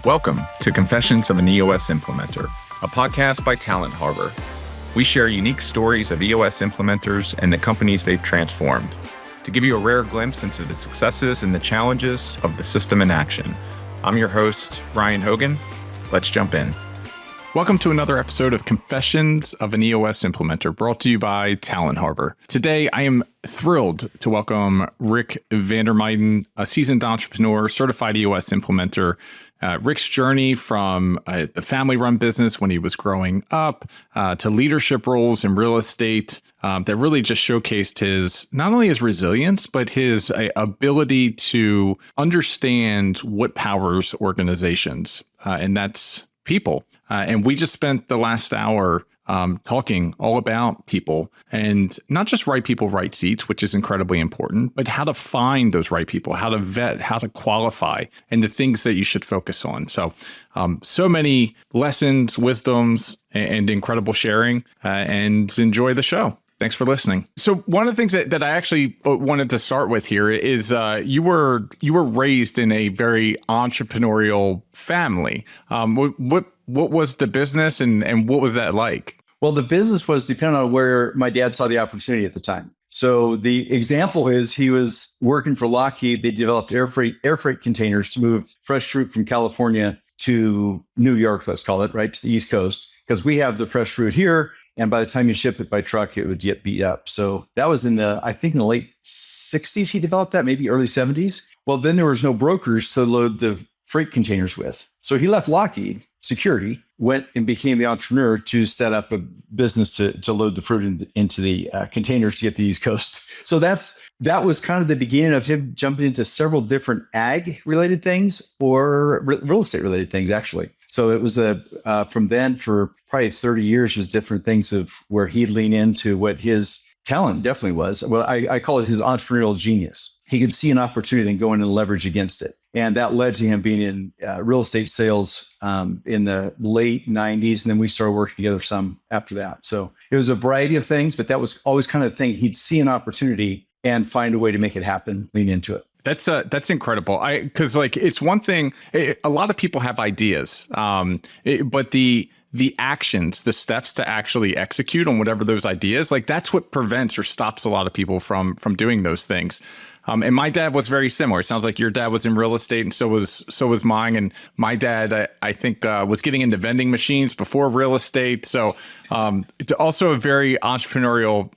Welcome to Confessions of an EOS Implementer, a podcast by Talent Harbor. We share unique stories of EOS implementers and the companies they've transformed to give you a rare glimpse into the successes and the challenges of the system in action. I'm your host, Ryan Hogan. Let's jump in. Welcome to another episode of Confessions of an EOS Implementer, brought to you by Talent Harbor. Today, I am thrilled to welcome Rick VanDermyden, a seasoned entrepreneur, certified EOS implementer. Rick's journey from a family-run business when he was growing up to leadership roles in real estate that really just showcased not only his resilience, but his ability to understand what powers organizations, and that's people. And we just spent the last hour talking all about people, and not just right people, right seats, which is incredibly important, but how to find those right people, how to vet, how to qualify, and the things that you should focus on. So, so many lessons, wisdoms, and incredible sharing, and enjoy the show. Thanks for listening. So one of the things that I actually wanted to start with here is you were raised in a very entrepreneurial family. What was the business and what was that like? Well, the business was dependent on where my dad saw the opportunity at the time. So the example is he was working for Lockheed. They developed air freight containers to move fresh fruit from California to New York, let's call it, right, to the East Coast, because we have the fresh fruit here. And by the time you ship it by truck, it would get beat up. So that was in the late 60s, he developed that, maybe early 70s. Well, then there was no brokers to load the freight containers with. So he left Lockheed Security, went and became the entrepreneur to set up a business to load the fruit into the containers to get to the East Coast. So that was kind of the beginning of him jumping into several different ag-related things or real estate-related things, actually. So it was from then for probably 30 years, was different things of where he'd lean into what his talent definitely was. Well, I call it his entrepreneurial genius. He could see an opportunity and go in and leverage against it. And that led to him being in real estate sales in the late 90s. And then we started working together some after that. So it was a variety of things, but that was always kind of the thing. He'd see an opportunity and find a way to make it happen, lean into it. That's incredible. Because like it's one thing. A lot of people have ideas, but the actions, the steps to actually execute on whatever those ideas, like that's what prevents or stops a lot of people from doing those things. And my dad was very similar. It sounds like your dad was in real estate, and so was mine. And my dad, I think, was getting into vending machines before real estate. So also a very entrepreneurial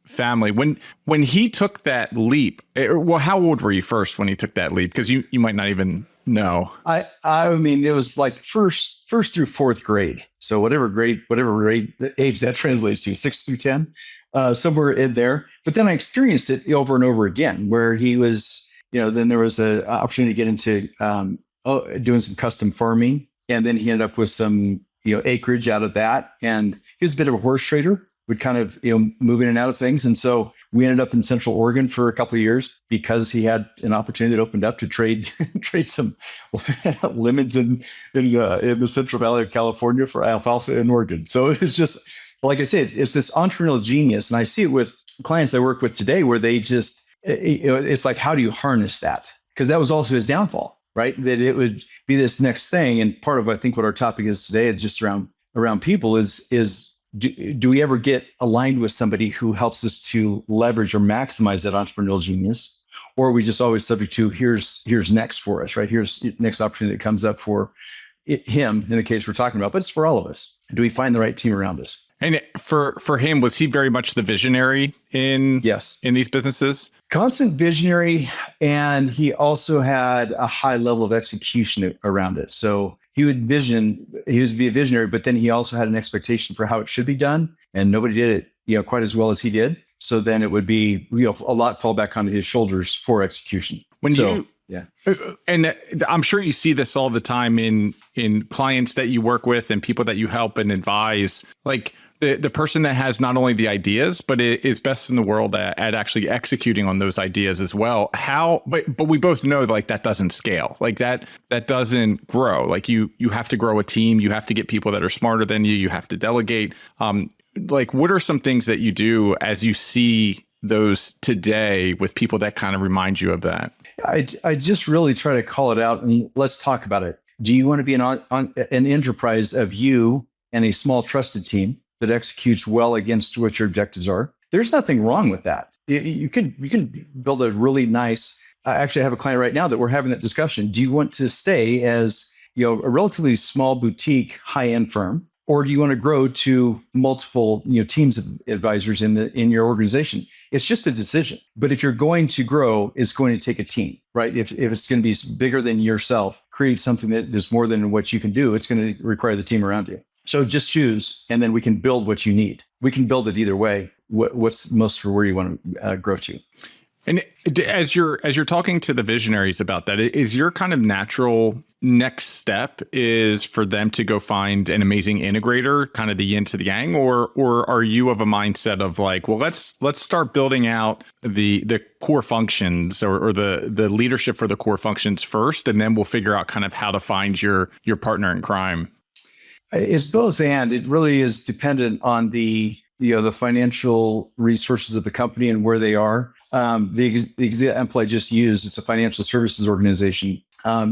family. When he took that leap, well, how old were you first when he took that leap? Because you might not even know. I mean, it was like first through fourth grade. So whatever grade age that translates to, 6 through 10. Somewhere in there. But then I experienced it over and over again, where he was, then there was an opportunity to get into doing some custom farming. And then he ended up with some, acreage out of that. And he was a bit of a horse trader, would kind of, move in and out of things. And so we ended up in Central Oregon for a couple of years because he had an opportunity that opened up to trade some lemons in the Central Valley of California for alfalfa in Oregon. So it was just, like I said, it's this entrepreneurial genius. And I see it with clients I work with today where they just, it's like, how do you harness that? Because that was also his downfall, right? That it would be this next thing. And part of, I think, what our topic is today is just around people is do we ever get aligned with somebody who helps us to leverage or maximize that entrepreneurial genius? Or are we just always subject to here's next for us, right? Here's next opportunity that comes up for him in the case we're talking about, but it's for all of us. Do we find the right team around us? And for him, was he very much the visionary in these businesses? Constant visionary, and he also had a high level of execution around it. So he would be a visionary, but then he also had an expectation for how it should be done, and nobody did it, quite as well as he did. So then it would be, a lot fall back onto his shoulders for execution. Yeah. And I'm sure you see this all the time in clients that you work with and people that you help and advise, like the person that has not only the ideas, but is best in the world at actually executing on those ideas as well. But we both know like that doesn't scale, like that doesn't grow. Like you have to grow a team. You have to get people that are smarter than you. You have to delegate. Like what are some things that you do as you see those today with people that kind of remind you of that? I just really try to call it out and let's talk about it. Do you want to be an enterprise of you and a small trusted team that executes well against what your objectives are? There's nothing wrong with that. You can build a really nice. I actually have a client right now that we're having that discussion. Do you want to stay as a relatively small boutique high-end firm, or do you want to grow to multiple teams of advisors in your organization? It's just a decision. But if you're going to grow, it's going to take a team, right? If it's going to be bigger than yourself, create something that is more than what you can do, it's going to require the team around you. So just choose, and then we can build what you need. We can build it either way. What's most for where you want to grow to. And as you're talking to the visionaries about that, is your kind of natural next step is for them to go find an amazing integrator, kind of the yin to the yang, or are you of a mindset of like, well, let's start building out the core functions or the leadership for the core functions first, and then we'll figure out kind of how to find your partner in crime? It's both, and it really is dependent on the financial resources of the company and where they are. The example I just used, it's a financial services organization.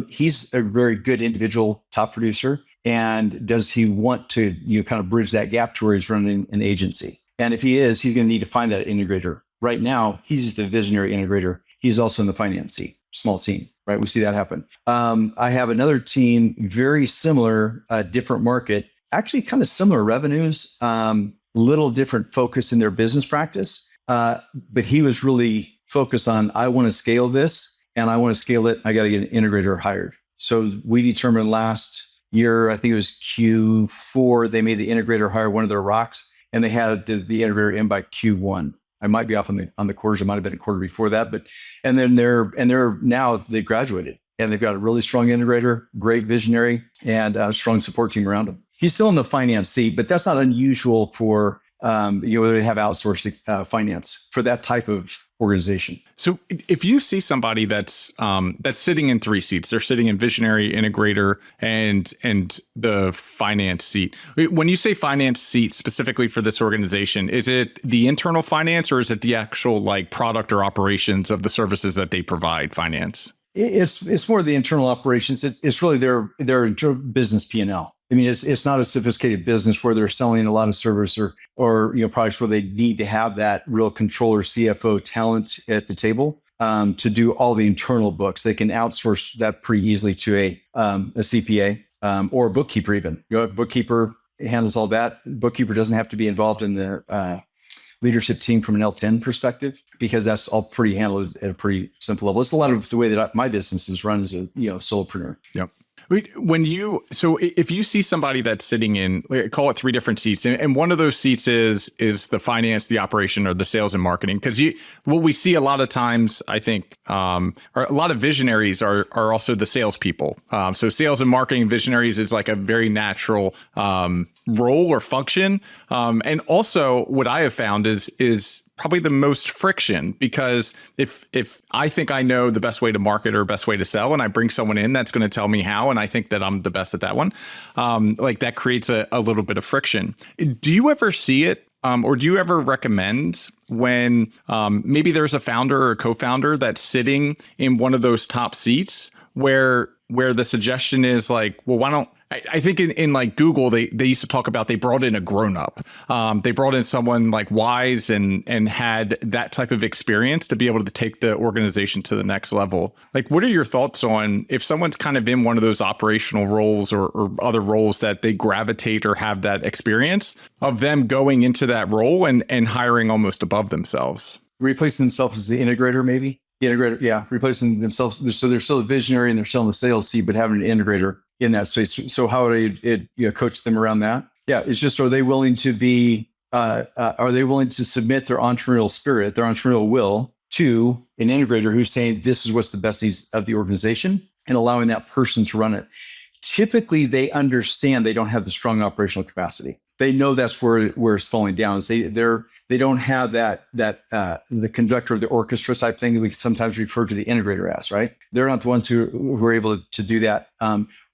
He's a very good individual top producer. And does he want to kind of bridge that gap to where he's running an agency? And if he is, he's going to need to find that integrator. Right now, he's the visionary integrator. He's also in the finance seat, small team, right? We see that happen. I have another team, very similar, different market, actually kind of similar revenues, little different focus in their business practice. But he was really focused on, I want to scale this and I want to scale it. I got to get an integrator hired. So we determined last year, I think it was Q4, they made the integrator hire one of their rocks, and they had the integrator in by Q1. I might be off on the quarters. It might have been a quarter before that, and they're now they've graduated and they've got a really strong integrator, great visionary, and a strong support team around him. He's still in the finance seat, but that's not unusual for they have outsourced finance for that type of organization. So if you see somebody that's sitting in three seats, they're sitting in visionary, integrator, and the finance seat. When you say finance seat specifically for this organization, is it the internal finance or is it the actual like product or operations of the services that they provide finance? It's more the internal operations. It's really their business P&L. I mean, it's not a sophisticated business where they're selling a lot of service or products where they need to have that real controller, CFO talent at the table to do all the internal books. They can outsource that pretty easily to a CPA or a bookkeeper even. A bookkeeper handles all that. Bookkeeper doesn't have to be involved in the leadership team from an L10 perspective, because that's all pretty handled at a pretty simple level. It's a lot of the way that my business is run as a solopreneur. Yep. So if you see somebody that's sitting in, call it three different seats, and one of those seats is the finance, the operation, or the sales and marketing, because what we see a lot of times, I think, a lot of visionaries are also the salespeople. So sales and marketing visionaries is like a very natural role or function. And also what I have found is probably the most friction, because if I think I know the best way to market or best way to sell, and I bring someone in that's going to tell me how, and I think that I'm the best at that one, like that creates a little bit of friction. Do you ever see it? Or do you ever recommend when maybe there's a founder or a co-founder that's sitting in one of those top seats where the suggestion is like, well, why don't I think in like Google, they used to talk about they brought in a grown-up. They brought in someone like wise and had that type of experience to be able to take the organization to the next level. Like, what are your thoughts on if someone's kind of in one of those operational roles or other roles that they gravitate or have that experience of them going into that role and hiring almost above themselves? Replacing themselves as the integrator, maybe? The integrator, yeah, replacing themselves. So they're still a visionary and they're still in the sales seat, but having an integrator in that space. So how would it coach them around that? Yeah, it's just, are they willing to submit their entrepreneurial spirit, their entrepreneurial will to an integrator who's saying, this is what's the best needs of the organization, and allowing that person to run it? Typically, they understand they don't have the strong operational capacity. They know that's where it's falling down. They don't have that the conductor of the orchestra type thing that we sometimes refer to the integrator as, right? They're not the ones who are able to do that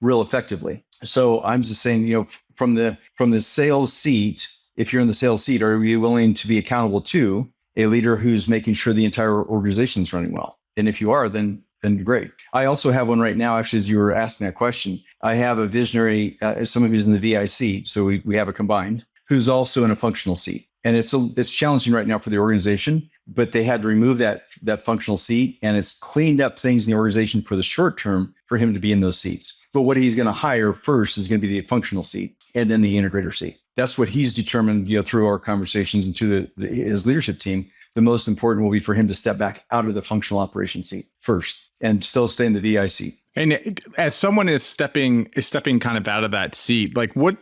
real effectively. So I'm just saying, from the sales seat, if you're in the sales seat, are you willing to be accountable to a leader who's making sure the entire organization is running well? And if you are, then then great. I also have one right now, actually, as you were asking that question. I have a visionary, somebody who's in the VIC, so we have a combined, who's also in a functional seat. And it's challenging right now for the organization, but they had to remove that functional seat, and it's cleaned up things in the organization for the short term for him to be in those seats. But what he's going to hire first is going to be the functional seat and then the integrator seat. That's what he's determined, through our conversations and to his leadership team. The most important will be for him to step back out of the functional operation seat first and still stay in the VI seat. And as someone is stepping kind of out of that seat, like what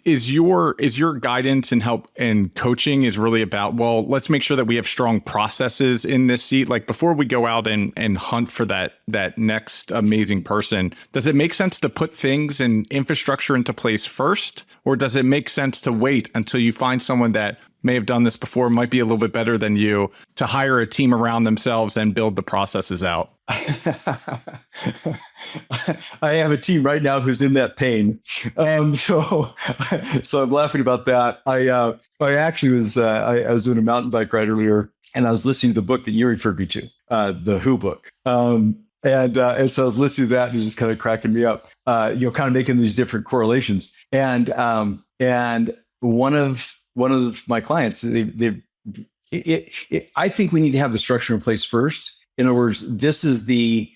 is your guidance and help and coaching is really about, well, let's make sure that we have strong processes in this seat. Like before we go out and hunt for that next amazing person, does it make sense to put things and infrastructure into place first? Or does it make sense to wait until you find someone that may have done this before, might be a little bit better than you, to hire a team around themselves and build the processes out? I have a team right now who's in that pain. So I'm laughing about that. I actually was, I was doing a mountain bike ride earlier, and I was listening to the book that you referred me to, the Who book. And so I was listening to that and it was just kind of cracking me up, kind of making these different correlations. And one of my clients, I think we need to have the structure in place first. In other words, this is the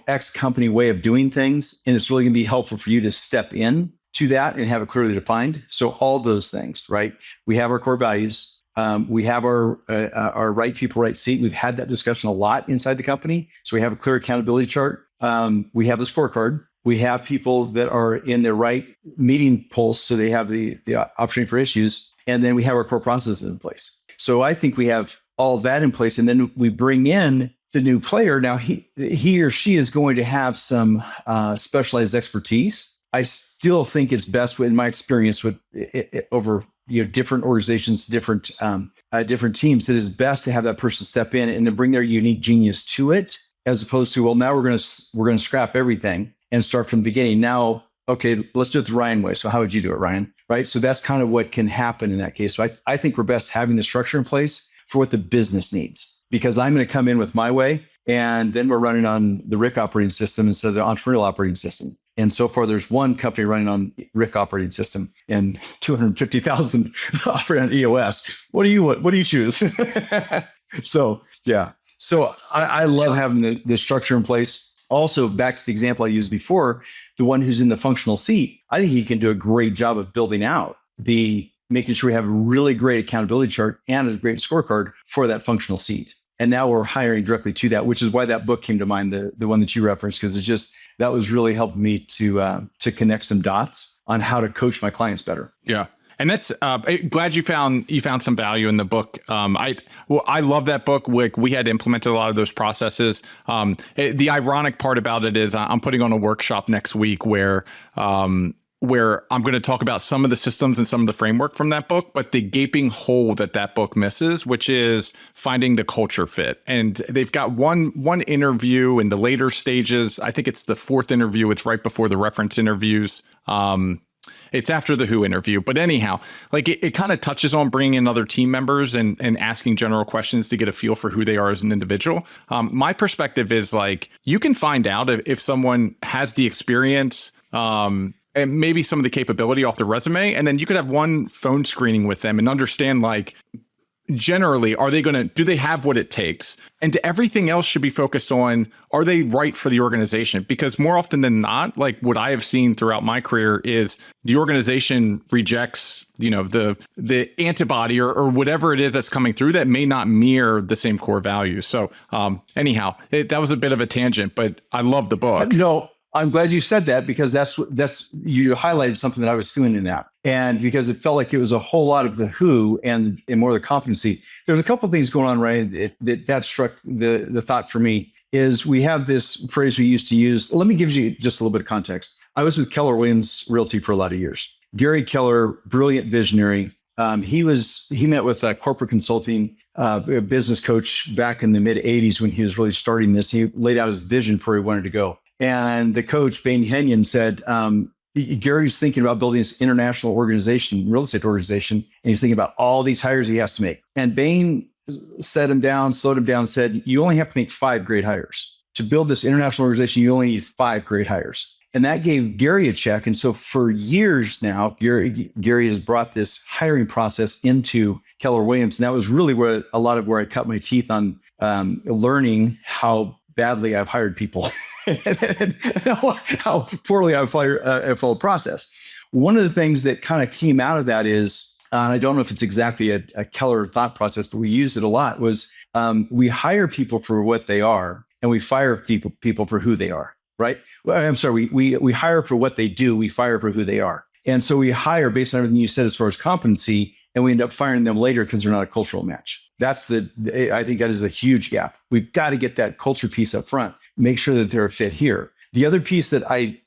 X company way of doing things, and it's really going to be helpful for you to step in to that and have it clearly defined. So all those things, right? We have our core values. We have our right people, right seat. We've had that discussion a lot inside the company. So we have a clear accountability chart. We have the scorecard. We have people that are in their right meeting pulse, so they have the opportunity for issues. And then we have our core processes in place. So I think we have all of that in place. And then we bring in the new player. Now he or she is going to have some specialized expertise. I still think it's best, in my experience with over different organizations, different teams, it is best to have that person step in and to bring their unique genius to it, as opposed to, well, now we're going to scrap everything and start from the beginning. Now, okay, let's do it the Ryan way. So how would you do it, Ryan? Right? So that's kind of what can happen in that case. So I think we're best having the structure in place for what the business needs, because I'm going to come in with my way, and then we're running on the Rick operating system instead of the entrepreneurial operating system. And so far, there's one company running on Rick operating system and 250,000 operating on EOS. What do you choose? So, yeah. So I love having the structure in place. Also, back to the example I used before, the one who's in the functional seat, I think he can do a great job of building out making sure we have a really great accountability chart and a great scorecard for that functional seat. And now we're hiring directly to that, which is why that book came to mind, the one that you referenced, because that was really helping me to connect some dots on how to coach my clients better. Yeah. And that's glad you found some value in the book. I love that book. We had implemented a lot of those processes. The ironic part about it is I'm putting on a workshop next week where I'm going to talk about some of the systems and some of the framework from that book, but the gaping hole that book misses, which is finding the culture fit. And they've got one interview in the later stages. I think it's the fourth interview. It's right before the reference interviews. It's after the Who interview. But anyhow, like it kind of touches on bringing in other team members and asking general questions to get a feel for who they are as an individual. My perspective is like, you can find out if someone has the experience, and maybe some of the capability off the resume, and then you could have one phone screening with them and understand, like, generally, do they have what it takes? And everything else should be focused on, are they right for the organization? Because more often than not, like what I have seen throughout my career is the organization rejects, the antibody or whatever it is that's coming through that may not mirror the same core values. So anyhow, that was a bit of a tangent, but I love the book. No, I'm glad you said that, because that's you highlighted something that I was feeling in that. And because it felt like it was a whole lot of the who and more of the competency. There's a couple of things going on, right? That struck the thought for me is we have this phrase we used to use. Let me give you just a little bit of context. I was with Keller Williams Realty for a lot of years. Gary Keller, brilliant visionary. He met with a corporate consulting a business coach back in the mid 80s when he was really starting this. He laid out his vision for where he wanted to go. And the coach, Bain Henyon, said, Gary's thinking about building this international organization, real estate organization, and he's thinking about all these hires he has to make. And Bain slowed him down, said, you only have to make 5 great hires. to build this international organization, you only need 5 great hires. And that gave Gary a check. And so for years now, Gary has brought this hiring process into Keller Williams. And that was really where I cut my teeth on learning how badly I've hired people and how poorly I've followed process. One of the things that kind of came out of that is, and I don't know if it's exactly a Keller thought process, but we used it a lot, was we hire people for what they are and we fire people for who they are, right? Well, I'm sorry, we hire for what they do, we fire for who they are. And so we hire based on everything you said as far as competency, and we end up firing them later because they're not a cultural match. I think that is a huge gap. We've got to get that culture piece up front, make sure that they're a fit here. The other piece that I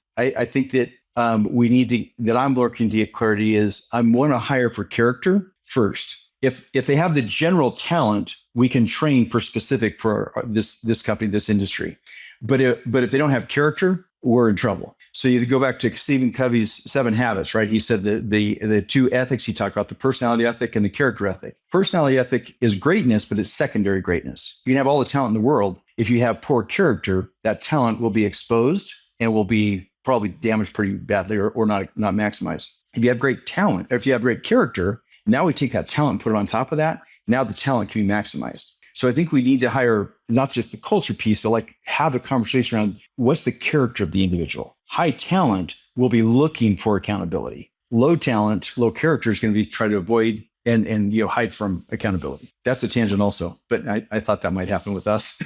think that that I'm looking to get clarity is I want to hire for character first. If they have the general talent, we can train for specific for this company, this industry. But if they don't have character, we're in trouble. So you go back to Stephen Covey's 7 Habits, right? He said the 2 ethics he talked about, the personality ethic and the character ethic. Personality ethic is greatness, but it's secondary greatness. You can have all the talent in the world. If you have poor character, that talent will be exposed and will be probably damaged pretty badly or not maximized. If you have great talent, or if you have great character, now we take that talent and put it on top of that. Now the talent can be maximized. So I think we need to hire not just the culture piece, but like have a conversation around what's the character of the individual. High talent will be looking for accountability. Low talent, low character is going to be try to avoid and hide from accountability. That's a tangent also, but I thought that might happen with us.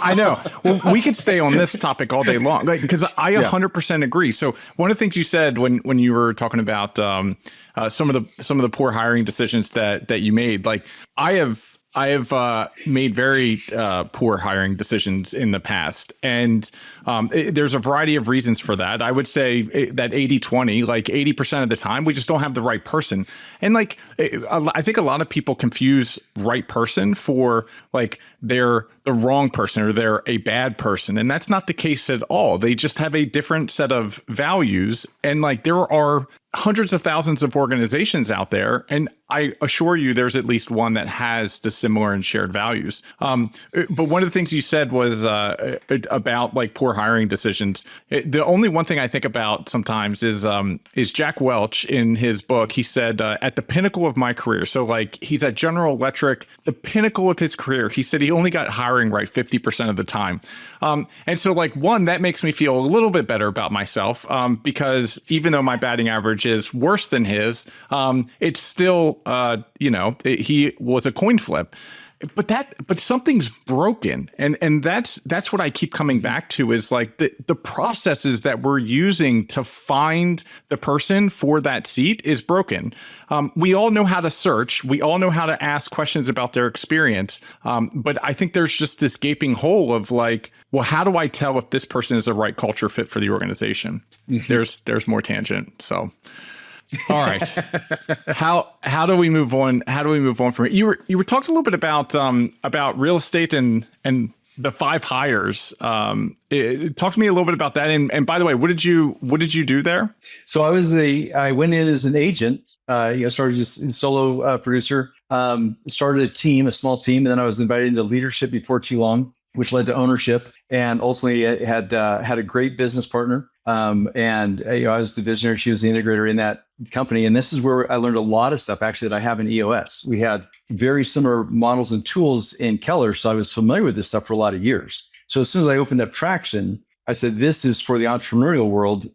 I know. Well, we could stay on this topic all day long, because I 100% agree. So one of the things you said when you were talking about some of the poor hiring decisions that you made, like I have made very poor hiring decisions in the past. And there's a variety of reasons for that. I would say that 80-20, like 80% of the time, we just don't have the right person. And like, I think a lot of people confuse right person for like they're the wrong person or they're a bad person. And that's not the case at all. They just have a different set of values. And like there are hundreds of thousands of organizations out there. And I assure you there's at least one that has the similar and shared values. But one of the things you said was about like poor hiring decisions. The only one thing I think about sometimes is Jack Welch in his book. He said, at the pinnacle of my career. So like he's at General Electric, the pinnacle of his career. He said he only got hiring right 50% of the time. And so like one, that makes me feel a little bit better about myself because even though my batting average is worse than his, it's still, he was a coin flip. But something's broken. And that's what I keep coming back to is like the processes that we're using to find the person for that seat is broken. We all know how to search. We all know how to ask questions about their experience. But I think there's just this gaping hole of like, well, how do I tell if this person is the right culture fit for the organization? Mm-hmm. There's more tangent. So. All right. How do we move on? How do we move on from it? You were talked a little bit about real estate and the 5 hires. Talk to me a little bit about that. And by the way, what did you do there? So I went in as an agent. Started just a solo producer. Started a small team, and then I was invited into leadership before too long, which led to ownership, and ultimately had a great business partner. And I was the visionary. She was the integrator in that company. And this is where I learned a lot of stuff actually that I have in EOS. We had very similar models and tools in Keller. So I was familiar with this stuff for a lot of years. So as soon as I opened up Traction, I said, this is for the entrepreneurial world,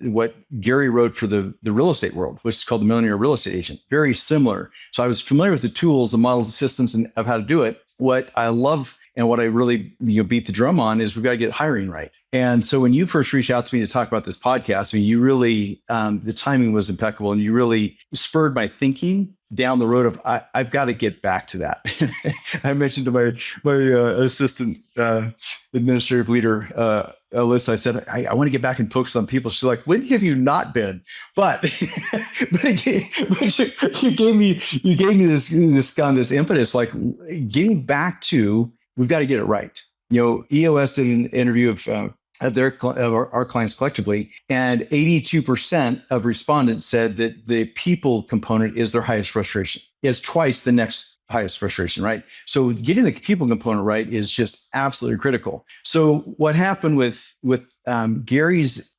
what Gary wrote for the real estate world, which is called the Millionaire Real Estate Agent. Very similar. So I was familiar with the tools, the models, the systems, and of how to do it. What I love and what I really beat the drum on is we've got to get hiring right. And so when you first reached out to me to talk about this podcast, I mean, you really, the timing was impeccable, and you really spurred my thinking down the road of I've got to get back to that. I mentioned to my assistant administrative leader, Alyssa, I said, I want to get back and focus on people. She's like, when have you not been? But you gave me this impetus, like getting back to, we've got to get it right. EOS did an interview of our clients collectively, and 82% of respondents said that the people component is their highest frustration. It's twice the next highest frustration, right? So getting the people component right is just absolutely critical. So what happened with Gary's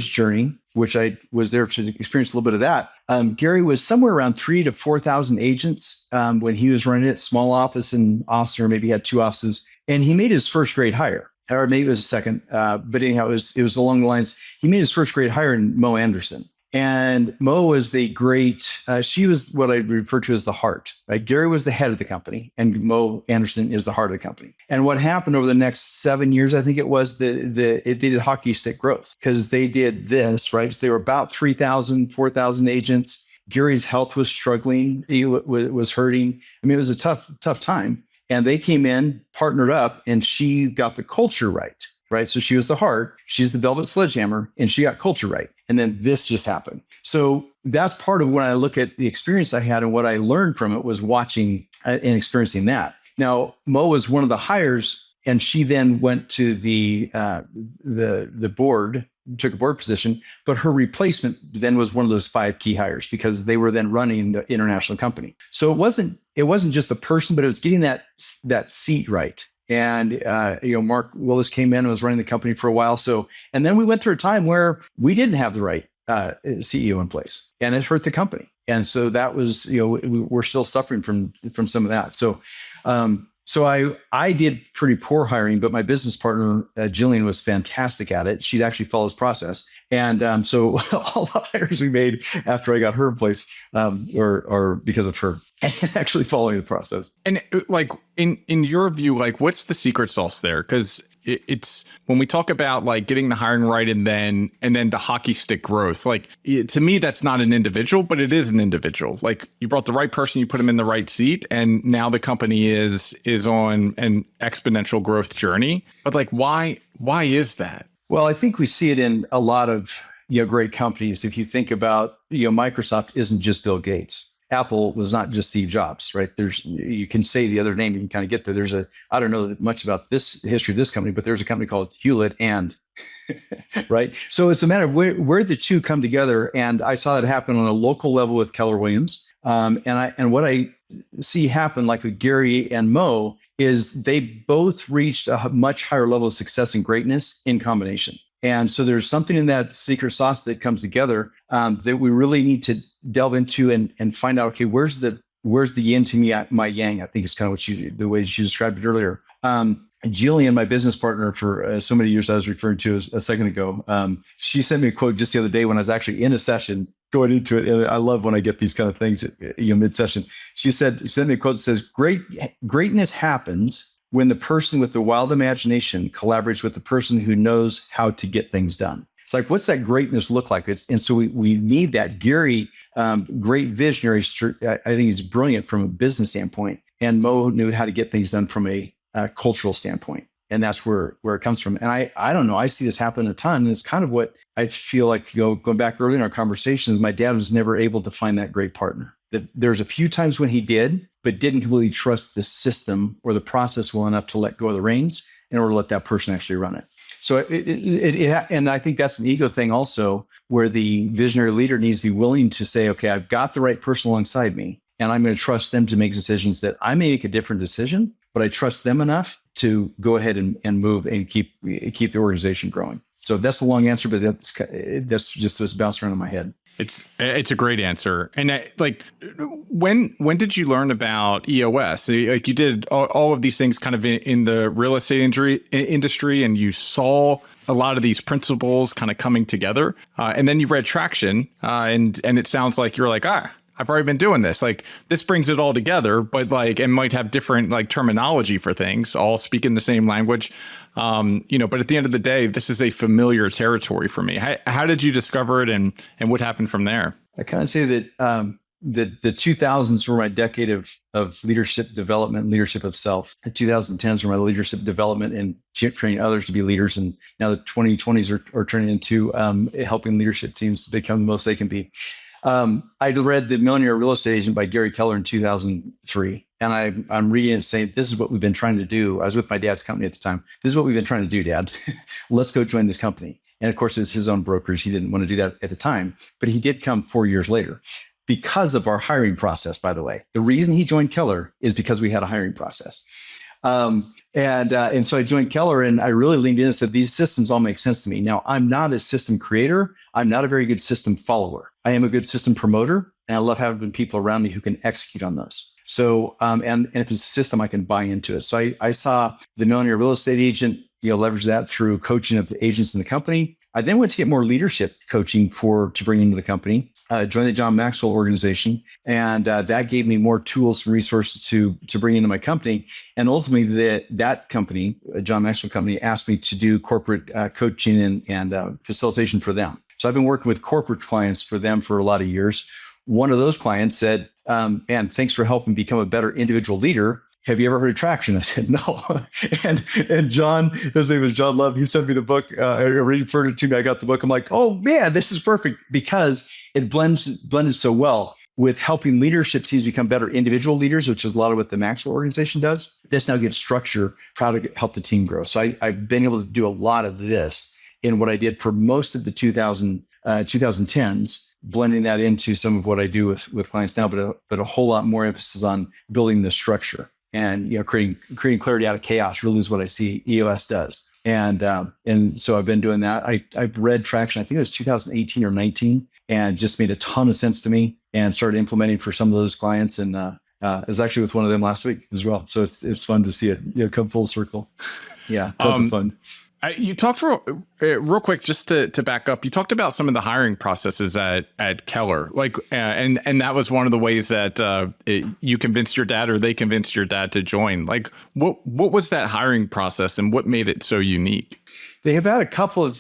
journey, which I was there to experience a little bit of that. Gary was somewhere around 3,000 to 4,000 agents when he was running it, small office in Austin, or maybe he had two offices, and he made his first grade hire, or maybe it was a second. But anyhow, it was along the lines. He made his first grade hire in Mo Anderson. And Mo was the great, she was what I refer to as the heart, right? Gary was the head of the company and Mo Anderson is the heart of the company. And what happened over the next 7 years, I think it was, they did hockey stick growth because they did this, right? So they were about 3,000, 4,000 agents. Gary's health was struggling. He was hurting. I mean, it was a tough time. And they came in, partnered up, and she got the culture right. Right. So she was the heart, she's the velvet sledgehammer, and she got culture right. And then this just happened. So that's part of when I look at the experience I had and what I learned from it was watching and experiencing that. Now, Mo was one of the hires, and she then went to the board, took a board position, but her replacement then was one of those 5 key hires because they were then running the international company. So it wasn't just the person, but it was getting that seat right. And, Mark Willis came in and was running the company for a while. So, and then we went through a time where we didn't have the right CEO in place, and it hurt the company. And so that was, we're still suffering from some of that. So, I did pretty poor hiring, but my business partner, Jillian, was fantastic at it. She'd actually follow his process. And so all the hires we made after I got her in place or because of her actually following the process. And like in your view, like what's the secret sauce there? Because it's when we talk about like getting the hiring right and then the hockey stick growth, like to me, that's not an individual, but it is an individual. Like you brought the right person, you put them in the right seat, and now the company is on an exponential growth journey. But like, why is that? Well, I think we see it in a lot of great companies. If you think about Microsoft isn't just Bill Gates. Apple was not just Steve Jobs, right? You can say the other name, you can kind of get there. I don't know much about this history of this company, but there's a company called Hewlett and, right? So it's a matter of where the two come together. And I saw that happen on a local level with Keller Williams. And what I see happen like with Gary and Mo is they both reached a much higher level of success and greatness in combination. And so there's something in that secret sauce that comes together that we really need to delve into and find out, okay, where's the yin to my yang, I think is kind of the way she described it earlier. Jillian, my business partner for so many years I was referring to a second ago, she sent me a quote just the other day when I was actually in a session going into it. And I love when I get these kind of things mid-session. She sent me a quote that says, greatness happens when the person with the wild imagination collaborates with the person who knows how to get things done. It's like, what's that greatness look like? And so we need that. Gary, great visionary. I think he's brilliant from a business standpoint. And Mo knew how to get things done from a cultural standpoint. And that's where it comes from. And I don't know, I see this happen a ton. And it's kind of what I feel like, going back early in our conversations, my dad was never able to find that great partner. That there's a few times when he did, but didn't really trust the system or the process well enough to let go of the reins in order to let that person actually run it. So and I think that's an ego thing also, where the visionary leader needs to be willing to say, okay, I've got the right person alongside me, and I'm going to trust them to make decisions that I may make a different decision, but I trust them enough to go ahead and move and keep the organization growing. So that's a long answer, but that's just what's bouncing around in my head. It's a great answer. And when did you learn about EOS? Like you did all of these things kind of in the real estate industry, and you saw a lot of these principles kind of coming together. And then you read Traction, and it sounds like you're like, I've already been doing this. Like this brings it all together, but like, it might have different like terminology for things, all speaking the same language. But at the end of the day, this is a familiar territory for me. How did you discover it and what happened from there? I kind of say that the 2000s were my decade of leadership development, leadership of self. The 2010s were my leadership development and training others to be leaders. And now the 2020s are turning into helping leadership teams become the most they can be. I read The Millionaire Real Estate Agent by Gary Keller in 2003. And I'm reading it saying, this is what we've been trying to do. I was with my dad's company at the time. This is what we've been trying to do, Dad. Let's go join this company. And of course, it's his own brokers. He didn't want to do that at the time, but he did come 4 years later. because of our hiring process, by the way. The reason he joined Keller is because we had a hiring process. And so I joined Keller, and I really leaned in and said, these systems all make sense to me. Now, I'm not a system creator. I'm not a very good system follower. I am a good system promoter, and I love having people around me who can execute on those. So, and if it's a system, I can buy into it. So I saw the millionaire real estate agent, leverage that through coaching of the agents in the company. I then went to get more leadership coaching to bring into the company, joined the John Maxwell organization. And that gave me more tools and resources to bring into my company. And ultimately that company, John Maxwell company, asked me to do corporate coaching and facilitation for them. So I've been working with corporate clients for them for a lot of years. One of those clients said, man, thanks for helping become a better individual leader. Have you ever heard of Traction? I said, no. and John, his name was John Love. He sent me the book. I referred it to me. I got the book. I'm like, oh man, this is perfect because it blended so well with helping leadership teams become better individual leaders, which is a lot of what the Maxwell organization does. This now gets structure for how to help the team grow. So I've been able to do a lot of this in what I did for most of the 2010s, blending that into some of what I do with clients now, but a whole lot more emphasis on building the structure. And creating clarity out of chaos really is what I see EOS does. And so I've been doing that. I've read Traction, I think it was 2018 or 19, and just made a ton of sense to me and started implementing for some of those clients. And it was actually with one of them last week as well. So it's fun to see it come full circle. Yeah, tons of fun. You talked real quick, just to back up. You talked about some of the hiring processes at Keller, and that was one of the ways that you convinced your dad, or they convinced your dad to join. Like, what was that hiring process, and what made it so unique? They have had a couple of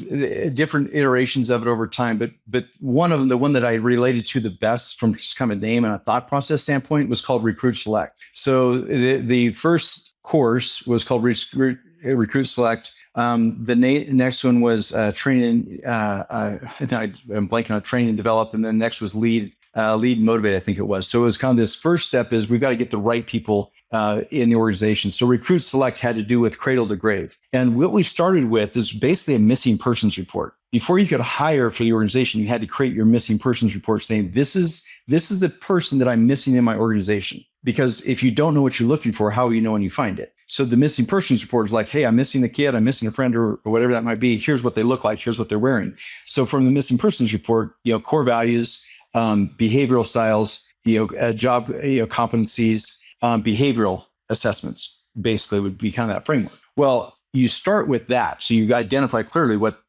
different iterations of it over time, but one of them, the one that I related to the best from just kind of a name and a thought process standpoint, was called Recruit Select. So the first course was called Recruit Select. The next one was training. I'm blanking on train and develop, and then next was lead motivate. I think it was. So it was kind of this first step is we've got to get the right people in the organization. So Recruit Select had to do with cradle to grave, and what we started with is basically a missing persons report. Before you could hire for the organization, you had to create your missing persons report, saying this is the person that I'm missing in my organization. Because if you don't know what you're looking for, how will you know when you find it? So the missing persons report is like, hey, I'm missing a kid, I'm missing a friend, or whatever that might be. Here's what they look like. Here's what they're wearing. So from the missing persons report, core values, behavioral styles, job, competencies, behavioral assessments, basically would be kind of that framework. Well, you start with that. So you identify clearly what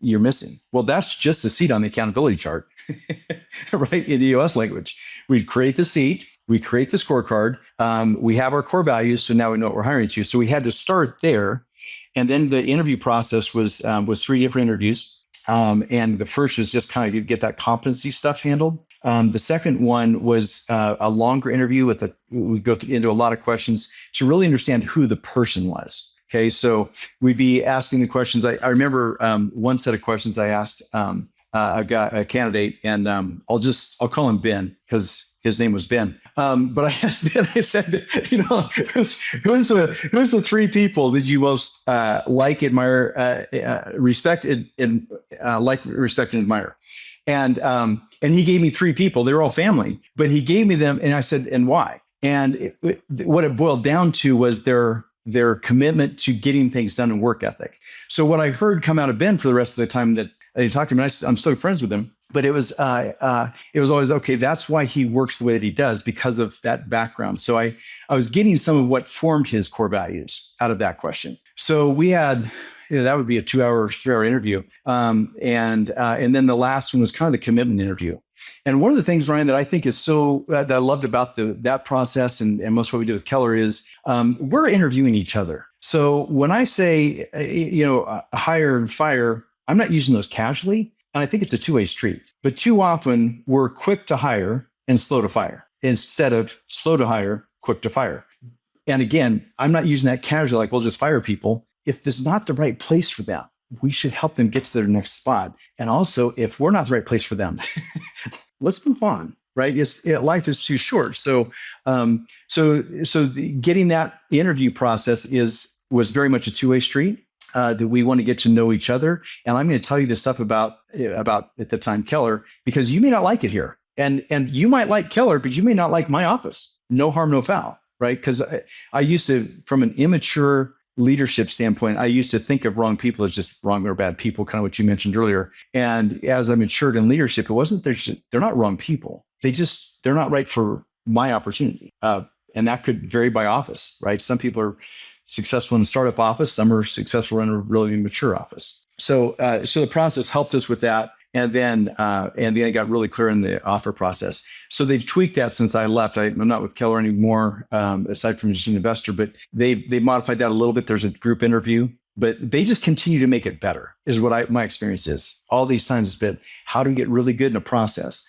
you're missing. Well, that's just a seat on the accountability chart, right? In EOS language, we'd create the seat. We create the scorecard. We have our core values, so now we know what we're hiring to. So we had to start there, and then the interview process was 3 different interviews. And the first was just kind of get that competency stuff handled. The second one was a longer interview we go into a lot of questions to really understand who the person was. Okay, so we'd be asking the questions. I remember one set of questions I asked a candidate, and I'll call him Ben because his name was Ben. But I asked Ben, I said, who's the 3 people that you most like, admire, respect, and respect and admire? And he gave me 3 people. They were all family, but he gave me them, and I said, and why? And what it boiled down to was their commitment to getting things done and work ethic. So what I heard come out of Ben for the rest of the time that I talked to him, and I'm still friends with him. But it was always, okay, that's why he works the way that he does, because of that background. So I was getting some of what formed his core values out of that question. So we had, that would be a 2-hour, 3-hour interview. And then the last one was kind of the commitment interview. And one of the things, Ryan, that I think is that I loved about that process and most of what we do with Keller is we're interviewing each other. So when I say, hire and fire, I'm not using those casually. And I think it's a 2-way street. But too often we're quick to hire and slow to fire instead of slow to hire, quick to fire. And again, I'm not using that casually, like we'll just fire people. If there's not the right place for them, we should help them get to their next spot. And also, if we're not the right place for them, let's move on, right? Life is too short. So getting that interview process was very much a 2-way street. That we want to get to know each other. And I'm going to tell you this stuff about at the time Keller, because you may not like it here. And you might like Keller, but you may not like my office. No harm, no foul, right? Because I used to, from an immature leadership standpoint, I used to think of wrong people as just wrong or bad people, kind of what you mentioned earlier. And as I matured in leadership, it wasn't they're not wrong people. They're not right for my opportunity. And that could vary by office, right? Some people are successful in a startup office. Some are successful in a really mature office. So the process helped us with that. And then it got really clear in the offer process. So they've tweaked that since I left. I'm not with Keller anymore, aside from just an investor, but they modified that a little bit. There's a group interview, but they just continue to make it better is what my experience is. All these times it's been how to get really good in a process.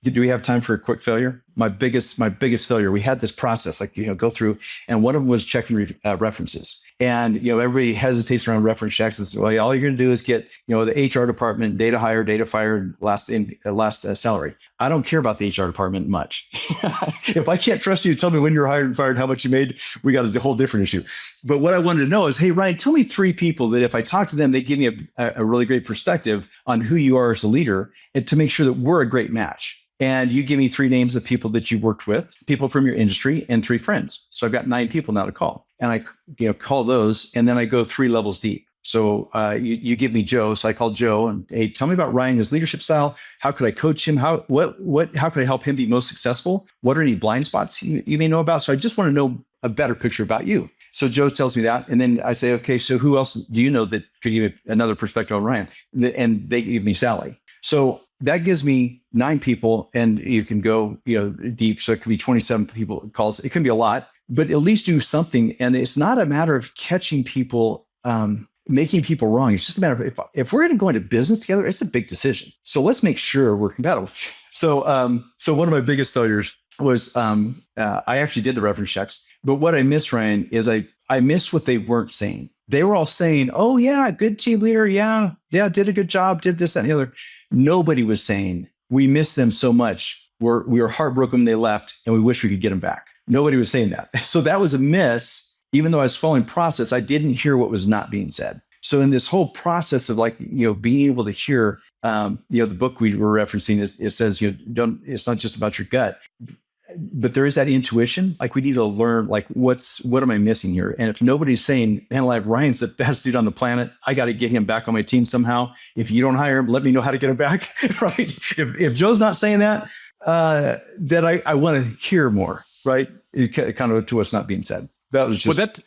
Do we have time for a quick failure? My biggest failure, we had this process, go through, and one of them was checking references. And, everybody hesitates around reference checks and says, well, all you're going to do is get, the HR department, data hire, data fire, last salary. I don't care about the HR department much. If I can't trust you to tell me when you're hired and fired, how much you made, we got a whole different issue. But what I wanted to know is, hey, Ryan, tell me 3 people that if I talk to them, they give me a really great perspective on who you are as a leader and to make sure that we're a great match. And you give me 3 names of people that you worked with, people from your industry, and 3 friends. So I've got 9 people now to call. And I call those, and then I go 3 levels deep. So you give me Joe. So I call Joe and, hey, tell me about Ryan, his leadership style. How could I coach him? How could I help him be most successful? What are any blind spots you may know about? So I just want to know a better picture about you. So Joe tells me that. And then I say, okay, so who else do you know that could give another perspective on Ryan? And they give me Sally. So that gives me 9 people, and you can go, deep. So it could be 27 people calls. It can be a lot, but at least do something. And it's not a matter of catching people, making people wrong. It's just a matter of if we're going to go into business together, it's a big decision. So let's make sure we're compatible. So one of my biggest failures was I actually did the reference checks, but what I missed, Ryan, is I missed what they weren't saying. They were all saying, oh yeah, good team leader. Yeah, did a good job, did this, that, and the other. Nobody was saying, we miss them so much. We were heartbroken when they left and we wish we could get them back. Nobody was saying that. So that was a miss. Even though I was following process, I didn't hear what was not being said. So in this whole process of being able to hear, the book we were referencing, it says, it's not just about your gut, but there is that intuition. We need to learn, what am I missing here? And if nobody's saying, man, Ryan's the best dude on the planet, I got to get him back on my team somehow. If you don't hire him, let me know how to get him back, right? If Joe's not saying that, then I want to hear more, right? Kind of to what's not being said. That was just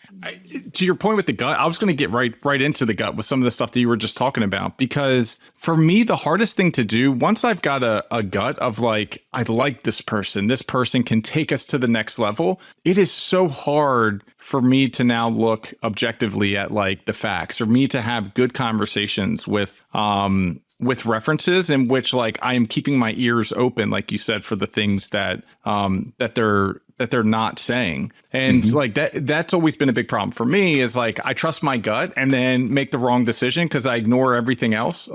to your point with the gut. I was going to get right into the gut with some of the stuff that you were just talking about, because for me, the hardest thing to do once I've got a gut of I like this person can take us to the next level. It is so hard for me to now look objectively at the facts, or me to have good conversations with references in which I am keeping my ears open, like you said, for the things that they're not saying. And that's always been a big problem for me is I trust my gut and then make the wrong decision because I ignore everything else.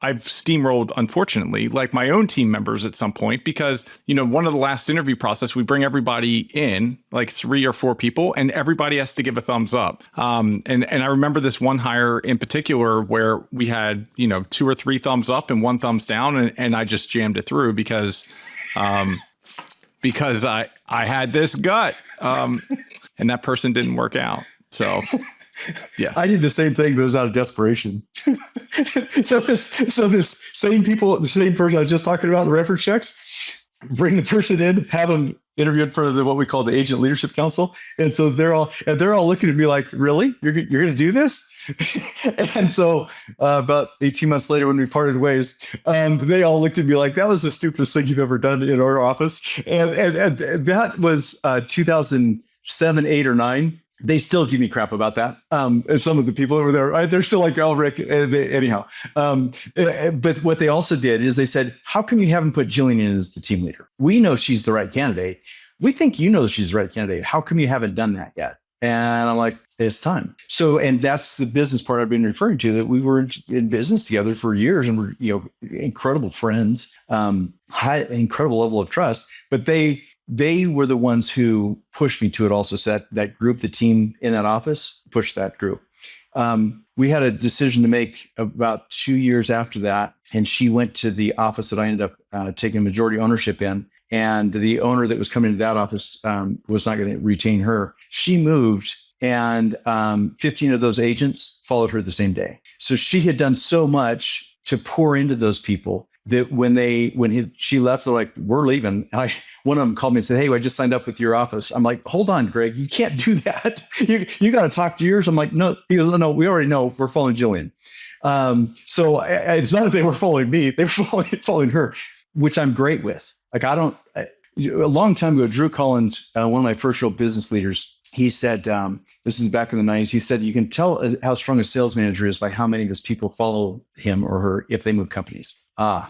I've steamrolled, unfortunately, my own team members at some point, because, one of the last interview process, we bring everybody in, 3 or 4 people, and everybody has to give a thumbs up. And I remember this one hire in particular where we had, 2 or 3 thumbs up and 1 thumbs down. And I just jammed it through because I had this gut, and that person didn't work out. So yeah, I did the same thing, but it was out of desperation. so this same person I was just talking about, the reference checks, bring the person in, have them interview in front of what we call the Agent Leadership Council. And so they're all looking at me like, really? You're going to do this? And so about 18 months later, when we parted ways, they all looked at me like, that was the stupidest thing you've ever done in our office. And that was 2007, 8, or 9. They still give me crap about that. And some of the people over there, they're still like, oh, Rick, anyhow. But what they also did is they said, how come you haven't put Jillian in as the team leader? We know she's the right candidate. We think you know she's the right candidate. How come you haven't done that yet? And I'm like, it's time. So, and that's the business part I've been referring to, that we were in business together for years and we're, incredible friends, incredible level of trust, but they were the ones who pushed me to it also. So that group, the team in that office pushed that group. We had a decision to make about 2 years after that, and she went to the office that I ended up taking majority ownership in. And the owner that was coming to that office was not going to retain her. She moved, and 15 of those agents followed her the same day. So she had done so much to pour into those people that when she left, they're like, "We're leaving." And one of them called me and said, "Hey, I just signed up with your office." I'm like, "Hold on, Greg, you can't do that. You got to talk to yours." I'm like, "No." He goes, "No, we already know. We're following Jillian." So it's not that they were following me; they were following her, which I'm great with. Like a long time ago, Drew Collins, one of my first real business leaders, he said, this is back in the 90s, he said, you can tell how strong a sales manager is by how many of his people follow him or her if they move companies. And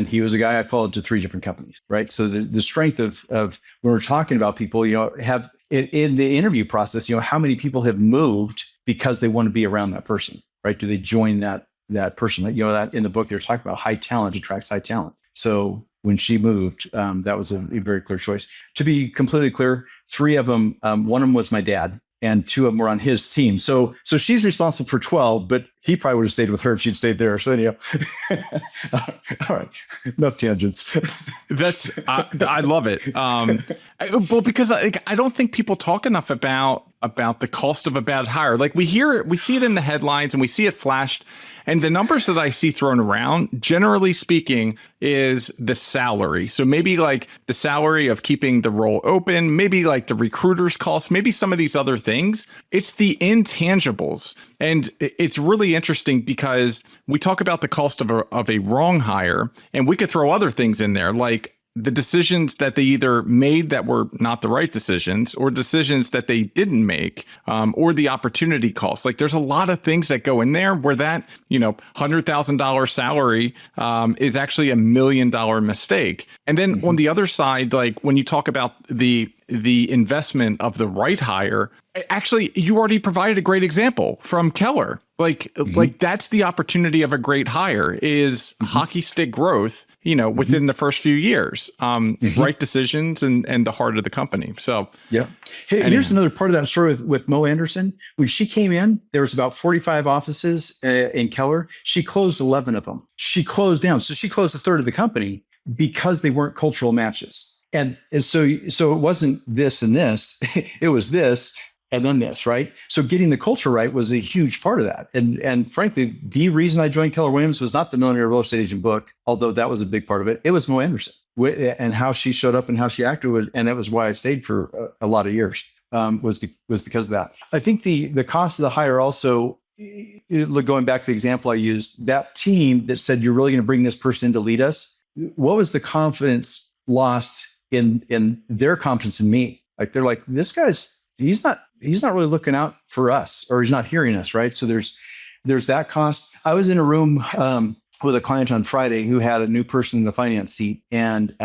he was a guy I followed to 3 different companies, right? So the strength of when we're talking about people, have in the interview process, how many people have moved because they want to be around that person, right? Do they join that person? That in the book, they're talking about high talent attracts high talent. So when she moved, that was a very clear choice. To be completely clear, 3 of them, one of them was my dad, and 2 of them were on his team. So she's responsible for 12, but he probably would have stayed with her if she'd stayed there. So anyhow, all right, enough tangents. I love it. Well, because I don't think people talk enough about the cost of a bad hire. Like we see it in the headlines and we see it flashed. And the numbers that I see thrown around, generally speaking, is the salary. So maybe like the salary of keeping the role open, maybe like the recruiter's cost, maybe some of these other things. It's the intangibles. And it's really interesting because we talk about the cost of a wrong hire, and we could throw other things in there, like the decisions that they either made that were not the right decisions, or decisions that they didn't make, or the opportunity cost. Like there's a lot of things that go in there where that, $100,000 salary is actually $1 million mistake. And then on the other side, like when you talk about the investment of the right hire, actually, you already provided a great example from Keller. Like that's the opportunity of a great hire is hockey stick growth, within the first few years, right decisions and the heart of the company. So, yeah. Hey, here's another part of that story with Mo Anderson. When she came in, there was about 45 offices in Keller. She closed 11 of them. She closed down. So she closed a third of the company because they weren't cultural matches. And so it wasn't this and this, it was this and then this, right? So getting the culture right was a huge part of that. And frankly, the reason I joined Keller Williams was not the Millionaire Real Estate Agent book, although that was a big part of it. It was Mo Anderson and how she showed up and how she acted, and that was why I stayed for a lot of years, was because of that. I think the cost of the hire also, going back to the example I used, that team that said, you're really going to bring this person in to lead us, what was the confidence lost in their confidence in me? Like they're like, this guy's, he's not really looking out for us, or he's not hearing us, right? So there's that cost. I was in a room with a client on Friday who had a new person in the finance seat, and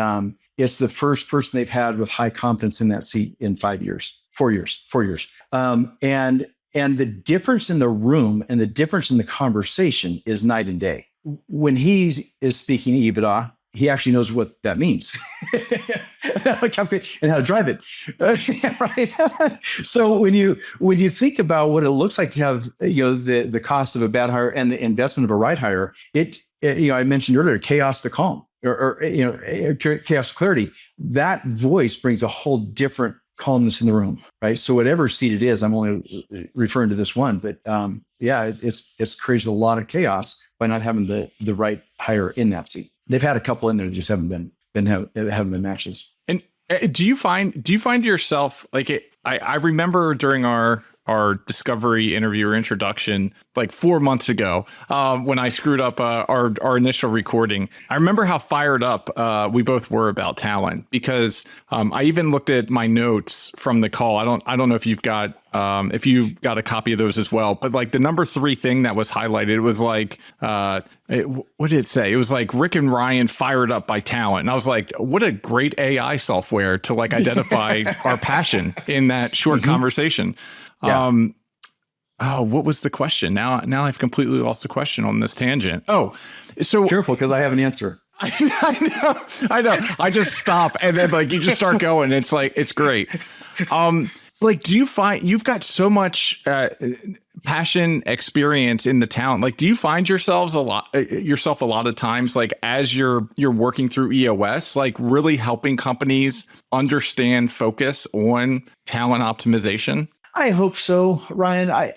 it's the first person they've had with high confidence in that seat in 4 years. And the difference in the room and the difference in the conversation is night and day. When he is speaking EBITDA, he actually knows what that means and how to drive it. Right? So when you think about what it looks like to have the cost of a bad hire and the investment of a right hire, I mentioned earlier chaos to calm or chaos to clarity. That voice brings a whole different calmness in the room, right? So whatever seat it is, I'm only referring to this one, but it's created a lot of chaos by not having the right hire in that seat. They've had a couple in there that just haven't been matches. And do you find yourself like it? I remember during our discovery interview or introduction, like 4 months ago, when I screwed up our initial recording. I remember how fired up we both were about talent, because I even looked at my notes from the call. I don't know if you've got a copy of those as well, but like the number 3 thing that was highlighted was like, what did it say? It was like Rick and Ryan fired up by talent. And I was like, what a great AI software to like identify our passion in that short conversation. Yeah. What was the question? Now I've completely lost the question on this tangent. Oh, so careful, because I have an answer. I know. I just stop and then like you just start going. It's like, it's great. Like, do you find you've got so much passion, experience in the talent? Like, do you find yourself a lot of times, like as you're working through EOS, like really helping companies understand, focus on talent optimization? I hope so, Ryan.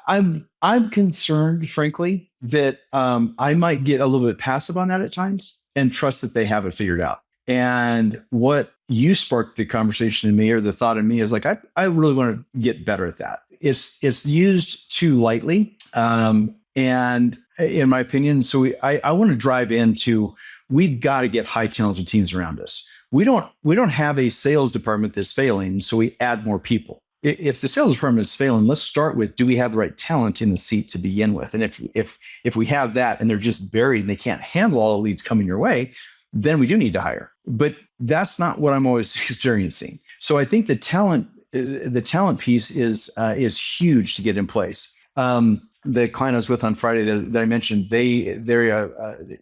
I'm concerned, frankly, that I might get a little bit passive on that at times and trust that they have it figured out. And what you sparked the conversation in me, or the thought in me, is like I really want to get better at that. It's used too lightly, and in my opinion, so I want to drive into, we've got to get high talented teams around us. We don't have a sales department that's failing, so we add more people. If the sales department is failing, let's start with, do we have the right talent in the seat to begin with? And if we have that and they're just buried and they can't handle all the leads coming your way, then we do need to hire. But that's not what I'm always experiencing. So I think the talent piece is huge to get in place. The client I was with on Friday that I mentioned, they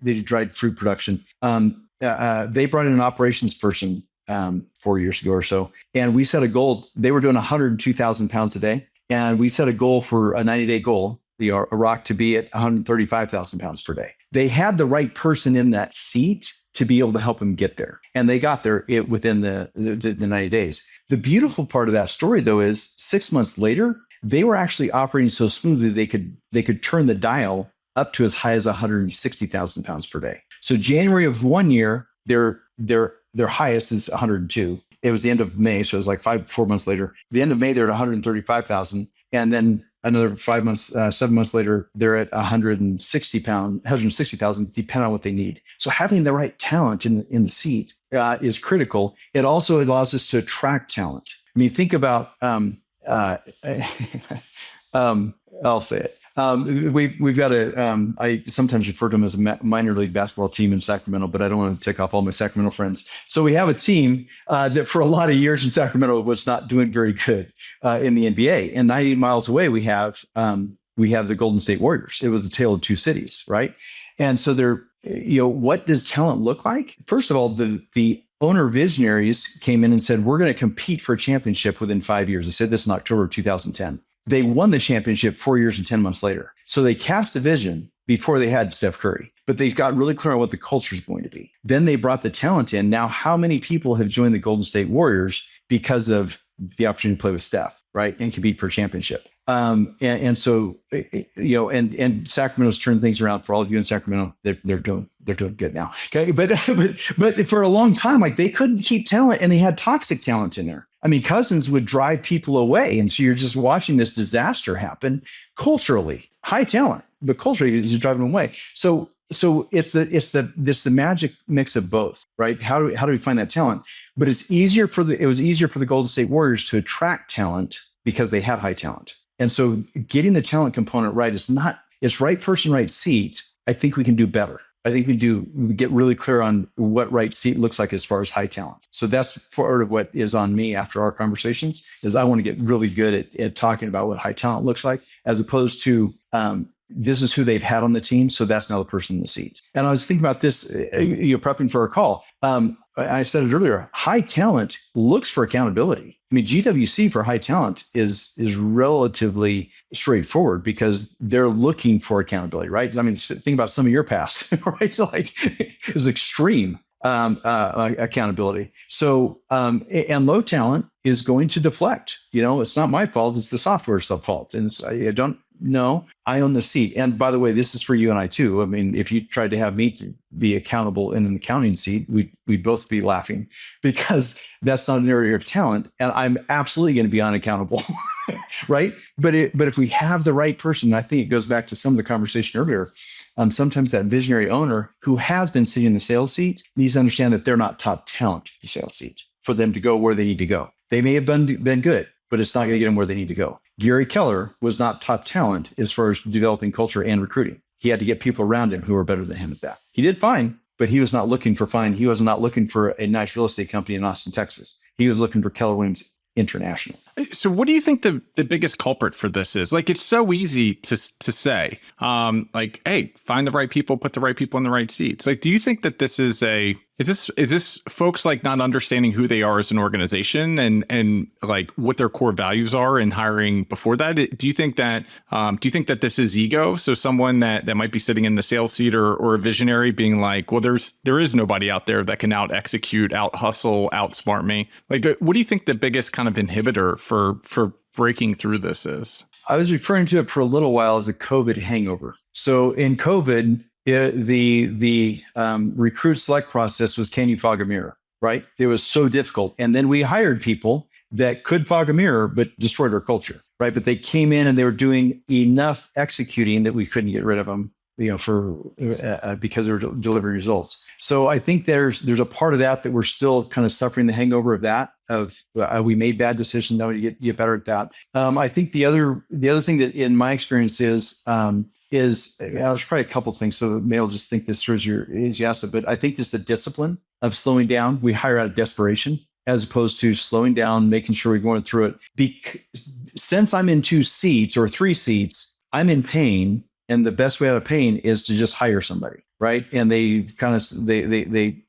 do dried fruit production. They brought in an operations person 4 years ago or so, and we set a goal. They were doing 102,000 pounds a day, and we set a goal for a 90-day goal, a rock, to be at 135,000 pounds per day. They had the right person in that seat to be able to help them get there, and they got there within the 90 days. The beautiful part of that story, though, is 6 months later, they were actually operating so smoothly they could turn the dial up to as high as 160,000 pounds per day. So January of 1 year, their highest is 102. It was the end of May, so it was like 4 months later. The end of May, they're at 135,000, and then another 7 months later, they're at 160,000, depending on what they need. So having the right talent in the seat is critical. It also allows us to attract talent. I mean, think about I'll say it. We've got I sometimes refer to them as a minor league basketball team in Sacramento, but I don't want to tick off all my Sacramento friends. So we have a team that for a lot of years in Sacramento was not doing very good in the NBA. And 90 miles away, we have the Golden State Warriors. It was a tale of two cities, right? And so what does talent look like? First of all, the owner visionaries came in and said, we're going to compete for a championship within 5 years. I said this in October of 2010. They won the championship 4 years and 10 months later. So they cast a vision before they had Steph Curry, but they've got really clear on what the culture is going to be. Then they brought the talent in. Now, how many people have joined the Golden State Warriors because of the opportunity to play with Steph, right? And compete for a championship. And so, and Sacramento's turned things around. For all of you in Sacramento, they're doing good now. Okay. But for a long time, like, they couldn't keep talent, and they had toxic talent in there. I mean, Cousins would drive people away. And so you're just watching this disaster happen culturally. High talent, but culturally you're driving them away. So it's the magic mix of both, right? How do we find that talent? But it was easier for the Golden State Warriors to attract talent because they had high talent. And so getting the talent component right it's right person, right seat. I think we can do better. I think we get really clear on what right seat looks like as far as high talent. So that's part of what is on me after our conversations, is I want to get really good at talking about what high talent looks like, as opposed to this is who they've had on the team, so that's now the person in the seat. And I was thinking about this, prepping for our call. I said it earlier, high talent looks for accountability. I mean, GWC for high talent is relatively straightforward because they're looking for accountability, right? I mean, think about some of your past, right? Like, it was extreme accountability. So, and low talent is going to deflect. It's not my fault; it's the software's fault. And I own the seat. And by the way, this is for you and I too. I mean, if you tried to have me to be accountable in an accounting seat, we'd both be laughing, because that's not an area of talent, and I'm absolutely going to be unaccountable, right? But if we have the right person, I think it goes back to some of the conversation earlier. Sometimes that visionary owner who has been sitting in the sales seat needs to understand that they're not top talent for the sales seat for them to go where they need to go. They may have been good, but it's not going to get them where they need to go. Gary Keller was not top talent as far as developing culture and recruiting. He had to get people around him who were better than him at that. He did fine, but he was not looking for fine. He was not looking for a nice real estate company in Austin, Texas. He was looking for Keller Williams International. So what do you think the biggest culprit for this is? Like, it's so easy to say, like, hey, find the right people, put the right people in the right seats. Like, do you think that this is Is this folks like not understanding who they are as an organization and like what their core values are and hiring before that? Do you think that this is ego? So someone that might be sitting in the sales seat or a visionary being like, well, there is nobody out there that can out execute, out hustle, outsmart me. Like, what do you think the biggest kind of inhibitor for breaking through this is? I was referring to it for a little while as a COVID hangover. So in COVID, the recruit select process was, can you fog a mirror, right? It was so difficult. And then we hired people that could fog a mirror, but destroyed our culture, right? But they came in and they were doing enough executing that we couldn't get rid of them, because they were delivering results. So I think there's a part of that we're still kind of suffering the hangover of that, we made bad decisions. Now we get better at that. I think the other thing that in my experience is there's probably a couple of things. So maybe I'll just think this through as you asked it, but I think it's the discipline of slowing down. We hire out of desperation as opposed to slowing down, making sure we're going through it. Since I'm in 2 seats or 3 seats, I'm in pain. And the best way out of pain is to just hire somebody, right? And they kind of they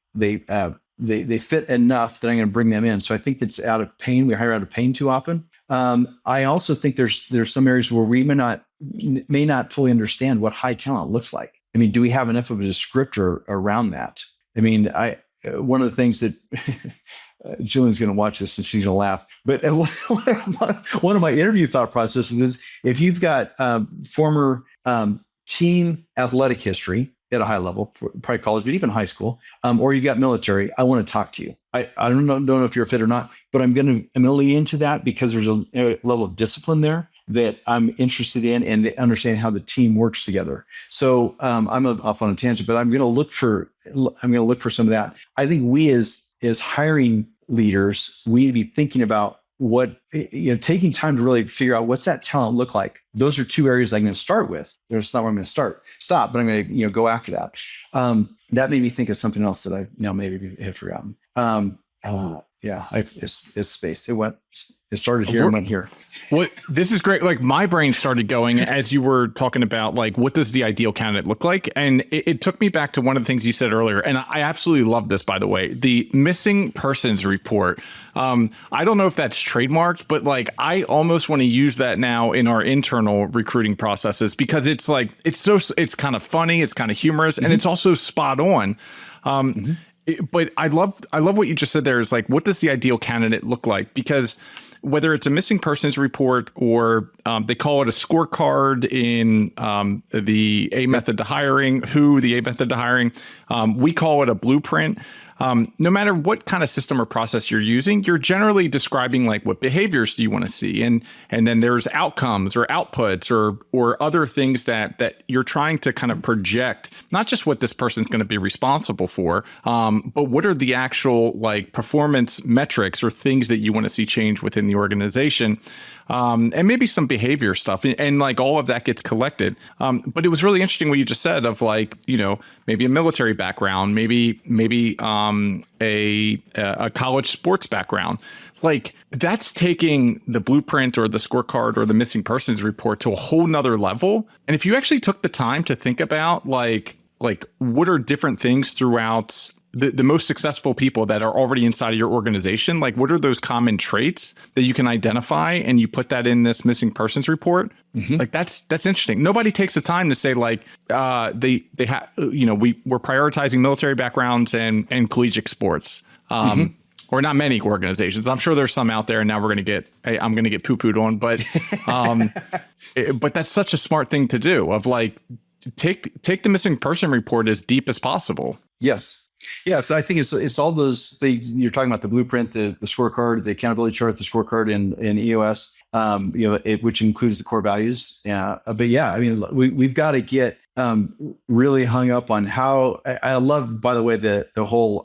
fit enough that I'm going to bring them in. So I think it's out of pain. We hire out of pain too often. I also think there's some areas where we may not fully understand what high talent looks like. I mean, do we have enough of a descriptor around that? I mean, one of the things that Jillian's going to watch this and she's going to laugh. But one of my interview thought processes is if you've got former team athletic history at a high level, probably college, but even high school, or you got military, I want to talk to you. I don't know if you're fit or not, but I'm going to lean into that because there's a level of discipline there that I'm interested in and understand how the team works together. So I'm off on a tangent, but I'm going to look for some of that. I think we as hiring leaders, we need to be thinking about taking time to really figure out what's that talent look like. Those are 2 areas I'm going to start with. That's not where I'm going to stop, but I'm going to go after that. That made me think of something else that I now maybe have forgotten. It's space. It started here and went here. This is great. Like my brain started going as you were talking about, like, what does the ideal candidate look like? And it took me back to one of the things you said earlier. And I absolutely love this, by the way, the missing persons report. I don't know if that's trademarked, but like, I almost want to use that now in our internal recruiting processes because it's like, it's kind of funny. It's kind of humorous and it's also spot on. But I love what you just said there is like, what does the ideal candidate look like? Because whether it's a missing persons report or they call it a scorecard in the A method to hiring, the A method to hiring, we call it a blueprint. No matter what kind of system or process you're using, you're generally describing like what behaviors do you want to see, and then there's outcomes or outputs or other things that you're trying to kind of project, not just what this person's going to be responsible for, but what are the actual like performance metrics or things that you want to see change within the organization. And maybe some behavior stuff, and like all of that gets collected. But it was really interesting what you just said of like, maybe a military background, maybe a college sports background. Like that's taking the blueprint or the scorecard or the missing persons report to a whole nother level. And if you actually took the time to think about like what are different things throughout the most successful people that are already inside of your organization, like what are those common traits that you can identify and you put that in this missing persons report? Mm-hmm. Like that's interesting. Nobody takes the time to say like we're prioritizing military backgrounds and collegiate sports. Or not many organizations. I'm sure there's some out there, and now I'm going to get poo-pooed on, but that's such a smart thing to do of like take the missing person report as deep as possible. Yes. Yes, I think it's all those things you're talking about: the blueprint, the scorecard, the accountability chart, the scorecard in EOS, which includes the core values. But yeah, I mean, we've got to get really hung up on how. I love, by the way, the whole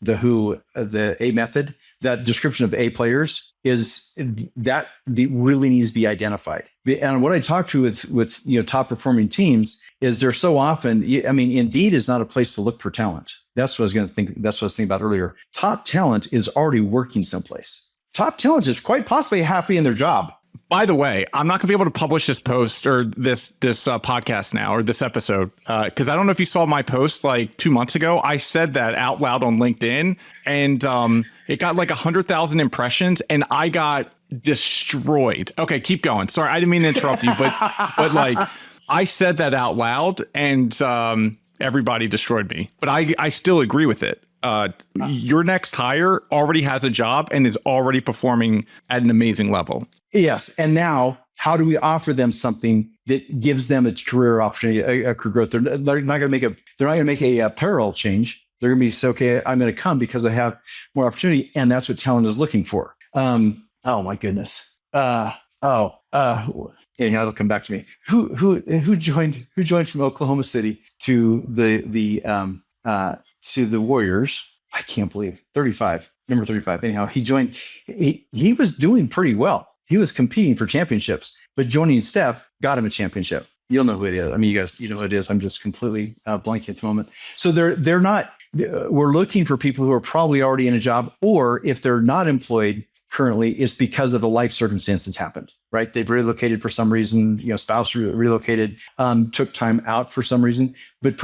the A method. That description of A players is that really needs to be identified. And what I talk to with top performing teams is they're so often, I mean, Indeed is not a place to look for talent. That's what I was thinking about earlier. Top talent is already working someplace. Top talent is quite possibly happy in their job. By the way, I'm not going to be able to publish this post or this podcast now or this episode because I don't know if you saw my post like 2 months ago. I said that out loud on LinkedIn, and it got like 100,000 impressions, and I got destroyed. Okay, keep going. Sorry, I didn't mean to interrupt you, but like I said that out loud, and everybody destroyed me. But I still agree with it. Your next hire already has a job and is already performing at an amazing level. Yes. And now, how do we offer them something that gives them a career opportunity, a career growth? They're not going to make a parallel change. They're going to be say, okay, I'm going to come because I have more opportunity, and that's what talent is looking for. Oh my goodness. Anyhow, it'll come back to me. Who joined from Oklahoma City to the Warriors? I can't believe 35, number 35. Anyhow, he joined. He was doing pretty well. He was competing for championships, but joining Steph got him a championship. You'll know who it is. I mean, you guys, you know who it is. I'm just completely blanking at the moment. So they're not. We're looking for people who are probably already in a job, or if they're not employed currently, it's because of the life circumstance that's happened. Right? They've relocated for some reason. Spouse relocated, took time out for some reason. But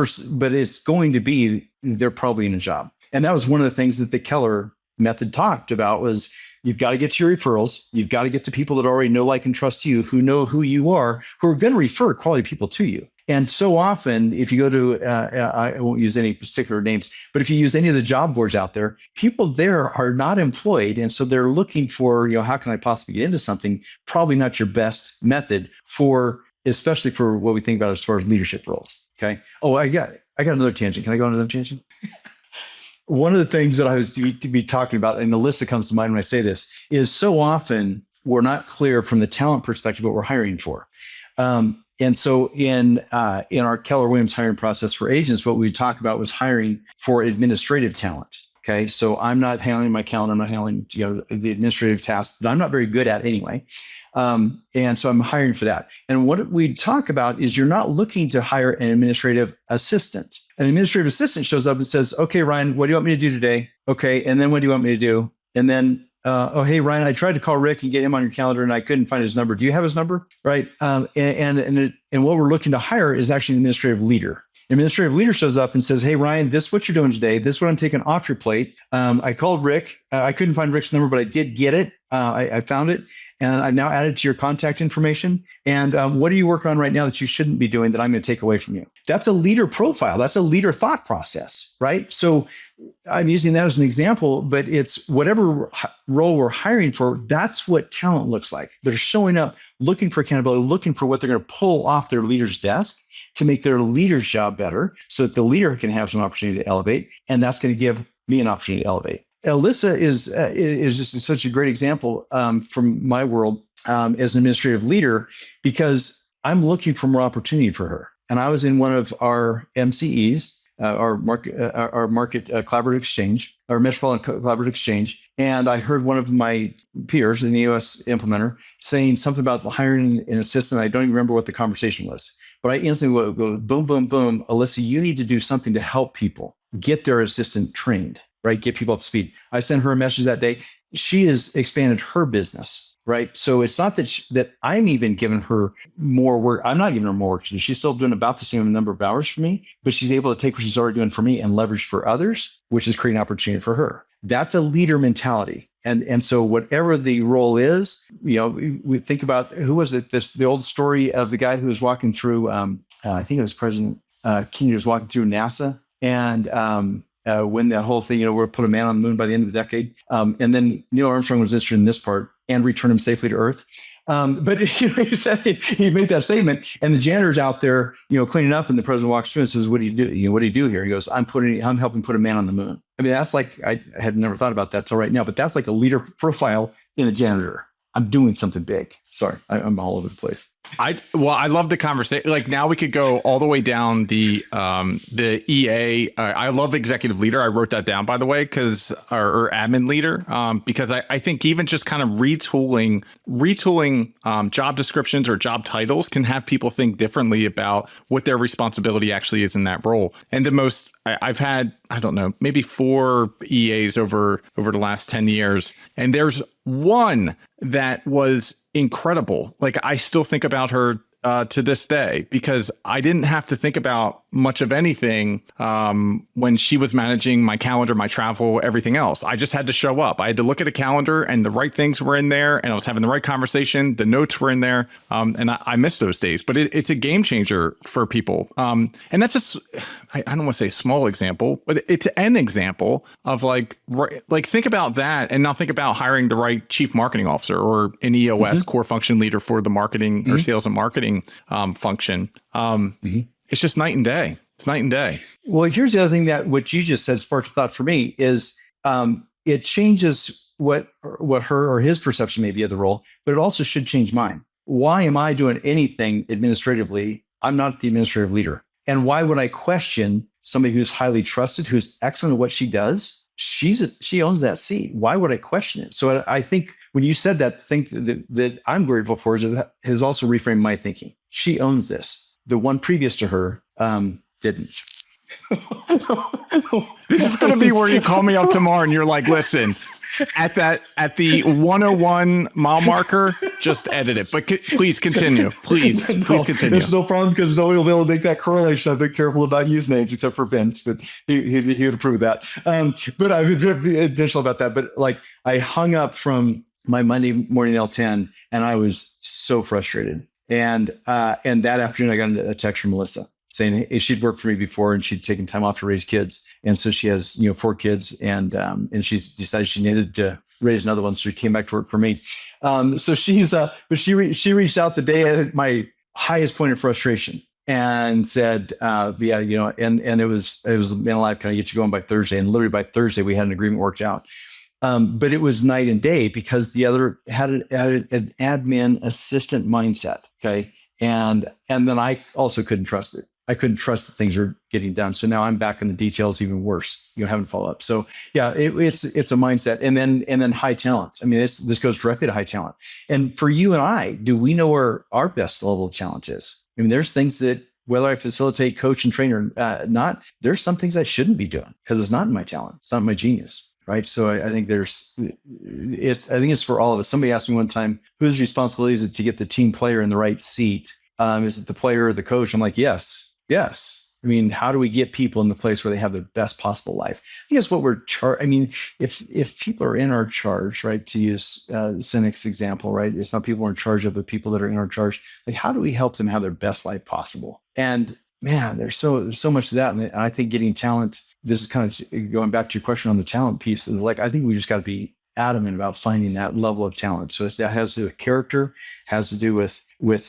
it's going to be they're probably in a job. And that was one of the things that the Keller method talked about was you've got to get to your referrals. You've got to get to people that already know, like, and trust you, who know who you are, who are going to refer quality people to you. And so often, if you go to, I won't use any particular names, but if you use any of the job boards out there, people there are not employed. And so they're looking for, how can I possibly get into something? Probably not your best method especially for what we think about as far as leadership roles. Okay. Oh, I got another tangent. Can I go on another tangent? One of the things that I was to be talking about, and Alyssa comes to mind when I say this, is so often we're not clear from the talent perspective what we're hiring for. And so in our Keller Williams hiring process for agents, what we talked about was hiring for administrative talent. Okay. So I'm not handling my calendar. I'm not handling, the administrative tasks that I'm not very good at anyway. And so I'm hiring for that. And what we talk about is you're not looking to hire an administrative assistant. An administrative assistant shows up and says, okay, Ryan, what do you want me to do today? Okay. And then what do you want me to do? And then, oh, hey, Ryan, I tried to call Rick and get him on your calendar and I couldn't find his number. Do you have his number? Right. And what we're looking to hire is actually an administrative leader. An administrative leader shows up and says, hey, Ryan, this is what you're doing today. This is what I'm taking off your plate. I called Rick. I couldn't find Rick's number, but I did get it. I found it. And I've now added to your contact information. And what are you working on right now that you shouldn't be doing that I'm going to take away from you? That's a leader profile. That's a leader thought process, right? So I'm using that as an example, but it's whatever role we're hiring for, that's what talent looks like. They're showing up, looking for accountability, looking for what they're going to pull off their leader's desk to make their leader's job better so that the leader can have some opportunity to elevate. And that's going to give me an opportunity to elevate. Alyssa is just such a great example from my world as an administrative leader, because I'm looking for more opportunity for her. And I was in one of our MCEs, our market collaborative exchange, our Metropolitan Collaborative Exchange, and I heard one of my peers, an EOS implementer, saying something about hiring an assistant. I don't even remember what the conversation was, but I instantly go boom, boom, boom. Alyssa, you need to do something to help people get their assistant trained. Right? Get people up to speed. I sent her a message that day. She has expanded her business, right? So it's not that I'm even giving her more work. I'm not giving her more work to do. She's still doing about the same number of hours for me, but she's able to take what she's already doing for me and leverage for others, which is creating opportunity for her. That's a leader mentality. And so whatever the role is, we think about, who was it? The old story of the guy who was walking through, I think it was President Kennedy was walking through NASA, and when that whole thing, we're put a man on the moon by the end of the decade. And then Neil Armstrong was interested in this part and return him safely to Earth. But he made that statement, and the janitor's out there, cleaning up, and the president walks through and says, "What do you do? What do you do here?" He goes, "I'm helping put a man on the moon." I mean, that's like, I had never thought about that till right now, but that's like a leader profile in a janitor. I'm doing something big. Sorry, I'm all over the place. I love the conversation. Like, now we could go all the way down the EA. I love executive leader. I wrote that down, by the way, or admin leader, because I think even just kind of retooling job descriptions or job titles can have people think differently about what their responsibility actually is in that role. And I've had, I don't know, maybe 4 EAs over the last 10 years, and there's one that was incredible. Like I still think about her to this day because I didn't have to think about much of anything when she was managing my calendar, my travel, everything else. I just had to show up. I had to look at a calendar and the right things were in there and I was having the right conversation. The notes were in there. And I miss those days, but it's a game changer for people. And that's just, I don't want to say a small example, but it's an example of like think about that and now think about hiring the right chief marketing officer or an EOS core function leader for the marketing or sales and marketing function. It's just night and day. It's night and day. Well, here's the other thing that what you just said sparked a thought for me is it changes what her or his perception may be of the role, but it also should change mine. Why am I doing anything administratively? I'm not the administrative leader. And why would I question somebody who's highly trusted, who's excellent at what she does? She owns that seat. Why would I question it? So I think when you said that, think that I'm grateful for is that has also reframed my thinking. She owns this. The one previous to her didn't. This is going to be where you call me up tomorrow and you're like, listen, at the 101 mile marker, just edit it. But please continue. Please continue. There's no problem because nobody will be able to make that correlation. I've been careful about use names except for Vince, but he would approve that. But I've been intentional about that. But like I hung up from my Monday morning L10 and I was so frustrated. And that afternoon I got a text from Melissa saying, hey, she'd worked for me before and she'd taken time off to raise kids. And so she has, 4 kids and she's decided she needed to raise another one. So she came back to work for me. So but she reached out the day at my highest point of frustration and said, and it was, man alive, can I get you going by Thursday? And literally by Thursday, we had an agreement worked out. But it was night and day because the other had an admin assistant mindset. Okay. And then I also couldn't trust it. I couldn't trust that things are getting done. So now I'm back in the details, even worse, having follow up. So yeah, it's a mindset. And then high talent. I mean, this goes directly to high talent. And for you and I, do we know where our best level of talent is? I mean, there's things that whether I facilitate, coach, and train or not, there's some things I shouldn't be doing because it's not in my talent. It's not my genius. Right. So I think it's for all of us. Somebody asked me one time, whose responsibility is it to get the team player in the right seat? Is it the player or the coach? I'm like, yes. I mean, how do we get people in the place where they have the best possible life? I think that's what we're I mean, if people are in our charge, right, to use Senec's example, right, it's not people we're in charge of, but people that are in our charge. Like, how do we help them have their best life possible? And man, there's so much to that. And I think getting talent, this is kind of going back to your question on the talent piece, is like, I think we just got to be adamant about finding that level of talent. So that has to do with character, has to do with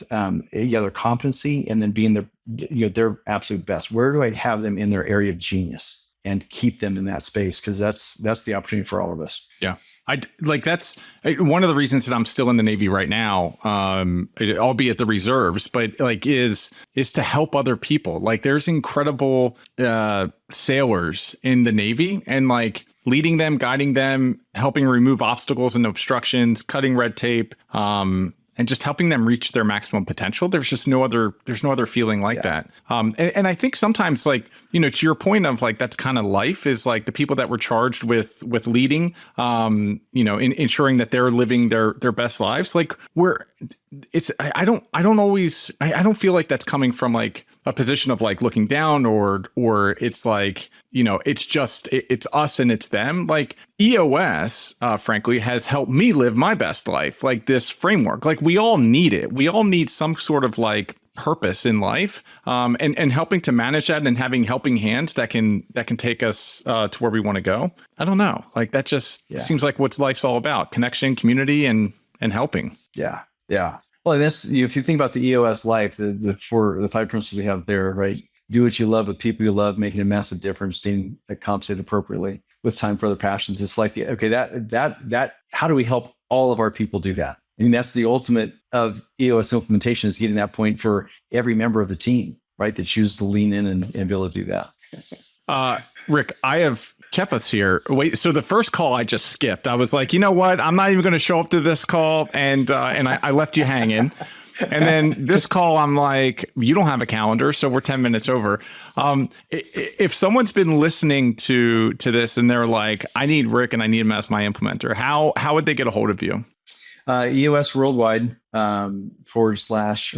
their competency, and then being their absolute best. Where do I have them in their area of genius and keep them in that space? Because that's the opportunity for all of us. Yeah. That's one of the reasons that I'm still in the Navy right now, albeit the reserves, but like is to help other people. Like there's incredible sailors in the Navy and like leading them, guiding them, helping remove obstacles and obstructions, cutting red tape, and just helping them reach their maximum potential. There's no other feeling like that. And I think sometimes like, to your point of like, that's kind of life is like the people that were charged with leading, in ensuring that they're living their best lives. Like I don't feel like that's coming from like a position of like looking down or it's like, it's us and it's them. Like EOS, frankly, has helped me live my best life. Like this framework, like we all need it. We all need some sort of like purpose in life, and helping to manage that and having helping hands that can take us to where we want to go. I don't know. Like that just seems like what life's all about: connection, community, and helping. Yeah. Yeah. Well, and that's, if you think about the EOS life, the 5 principles we have there, right? Do what you love with people you love, making a massive difference, being compensated appropriately with time for other passions. It's like, okay, that, how do we help all of our people do that? I mean, that's the ultimate of EOS implementation, is getting that point for every member of the team, right? That chooses to lean in and be able to do that. Rick, I have kept us here. Wait, so the first call I just skipped. I was like, you know what? I'm not even going to show up to this call. And I left you hanging. And then this call, I'm like, you don't have a calendar, so we're 10 minutes over. If someone's been listening to this and they're like, I need Rick and I need him as my implementer, how would they get a hold of you? EOS Worldwide / or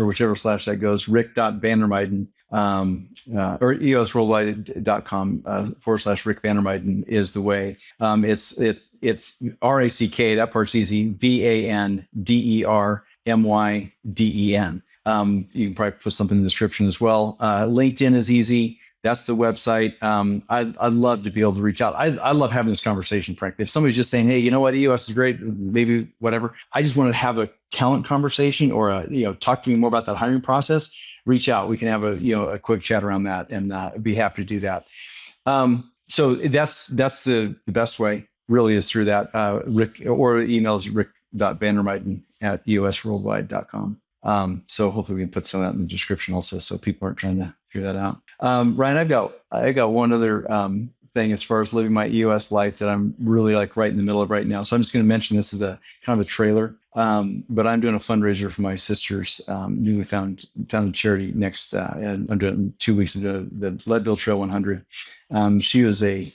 whichever slash that goes, Rick.VanDermyden, or EOSWorldwide.com / Rick VanDermyden is the way. It's RACK, that part's easy, VanDermyden. You can probably put something in the description as well. LinkedIn is easy. That's the website. I'd love to be able to reach out. I love having this conversation, frankly. If somebody's just saying, hey, you know what, EOS is great, maybe whatever. I just want to have a talent conversation or talk to me more about that hiring process. Reach out. We can have a quick chat around that, and be happy to do that. So that's the best way, really, is through that. Rick, or email is rick.vandermyden@eosworldwide.com. So hopefully we can put some of that in the description also, so people aren't trying to figure that out. Ryan, I got one other thing as far as living my EOS life that I'm really right in the middle of right now. So I'm just going to mention this as a kind of a trailer. But I'm doing a fundraiser for my sister's newly founded charity next, and I'm doing it in 2 weeks of the Leadville Trail 100. She was a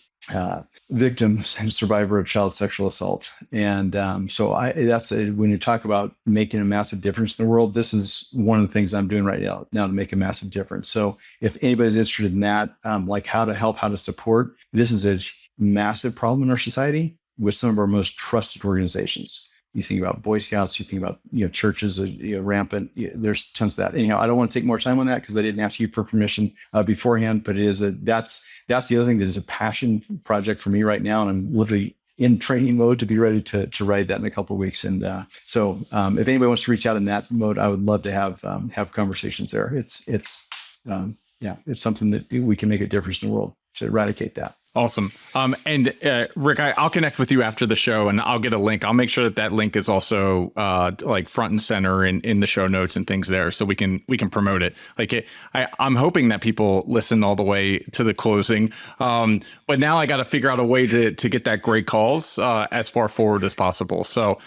victim and survivor of child sexual assault. And when you talk about making a massive difference in the world, this is one of the things I'm doing right now to make a massive difference. So if anybody's interested in that, like how to help, how to support, this is a massive problem in our society with some of our most trusted organizations. You think about Boy Scouts, you think about churches, rampant. There's tons of that. Anyhow, I don't want to take more time on that because I didn't ask you for permission beforehand. But that's the other thing that is a passion project for me right now, and I'm literally in training mode to be ready to write that in a couple of weeks. And so if anybody wants to reach out in that mode, I would love to have conversations there. It's something that we can make a difference in the world to eradicate that. Awesome. And Rick, I'll connect with you after the show, and I'll get a link. I'll make sure that link is also front and center in the show notes and things there, so we can promote it. I'm hoping that people listen all the way to the closing. But now I got to figure out a way to get that great calls as far forward as possible. So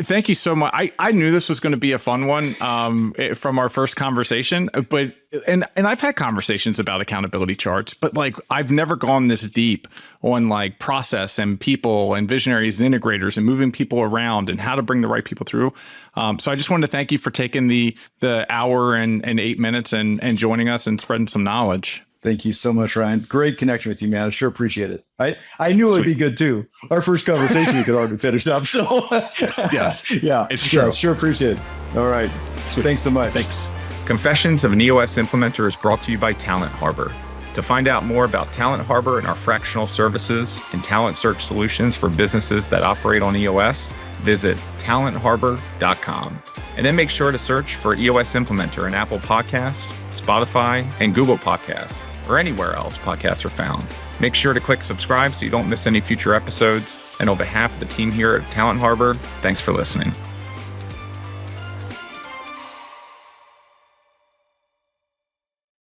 thank you so much. I knew this was going to be a fun one from our first conversation, but and I've had conversations about accountability charts, but I've never gone this deep on process and people and visionaries and integrators and moving people around and how to bring the right people through. So I just wanted to thank you for taking the hour and 8 minutes and joining us and spreading some knowledge. Thank you so much, Ryan. Great connection with you, man. I sure appreciate it. I knew it would be good too. Our first conversation we could already finish up. So yes, yeah, it's true. Yeah, sure appreciate it. All right. Sweet. Thanks so much. Thanks. Confessions of an EOS Implementer is brought to you by Talent Harbor. To find out more about Talent Harbor and our fractional services and talent search solutions for businesses that operate on EOS, visit talentharbor.com. And then make sure to search for EOS Implementer in Apple Podcasts, Spotify, and Google Podcasts, or anywhere else podcasts are found. Make sure to click subscribe so you don't miss any future episodes. And on behalf of the team here at Talent Harbor, thanks for listening.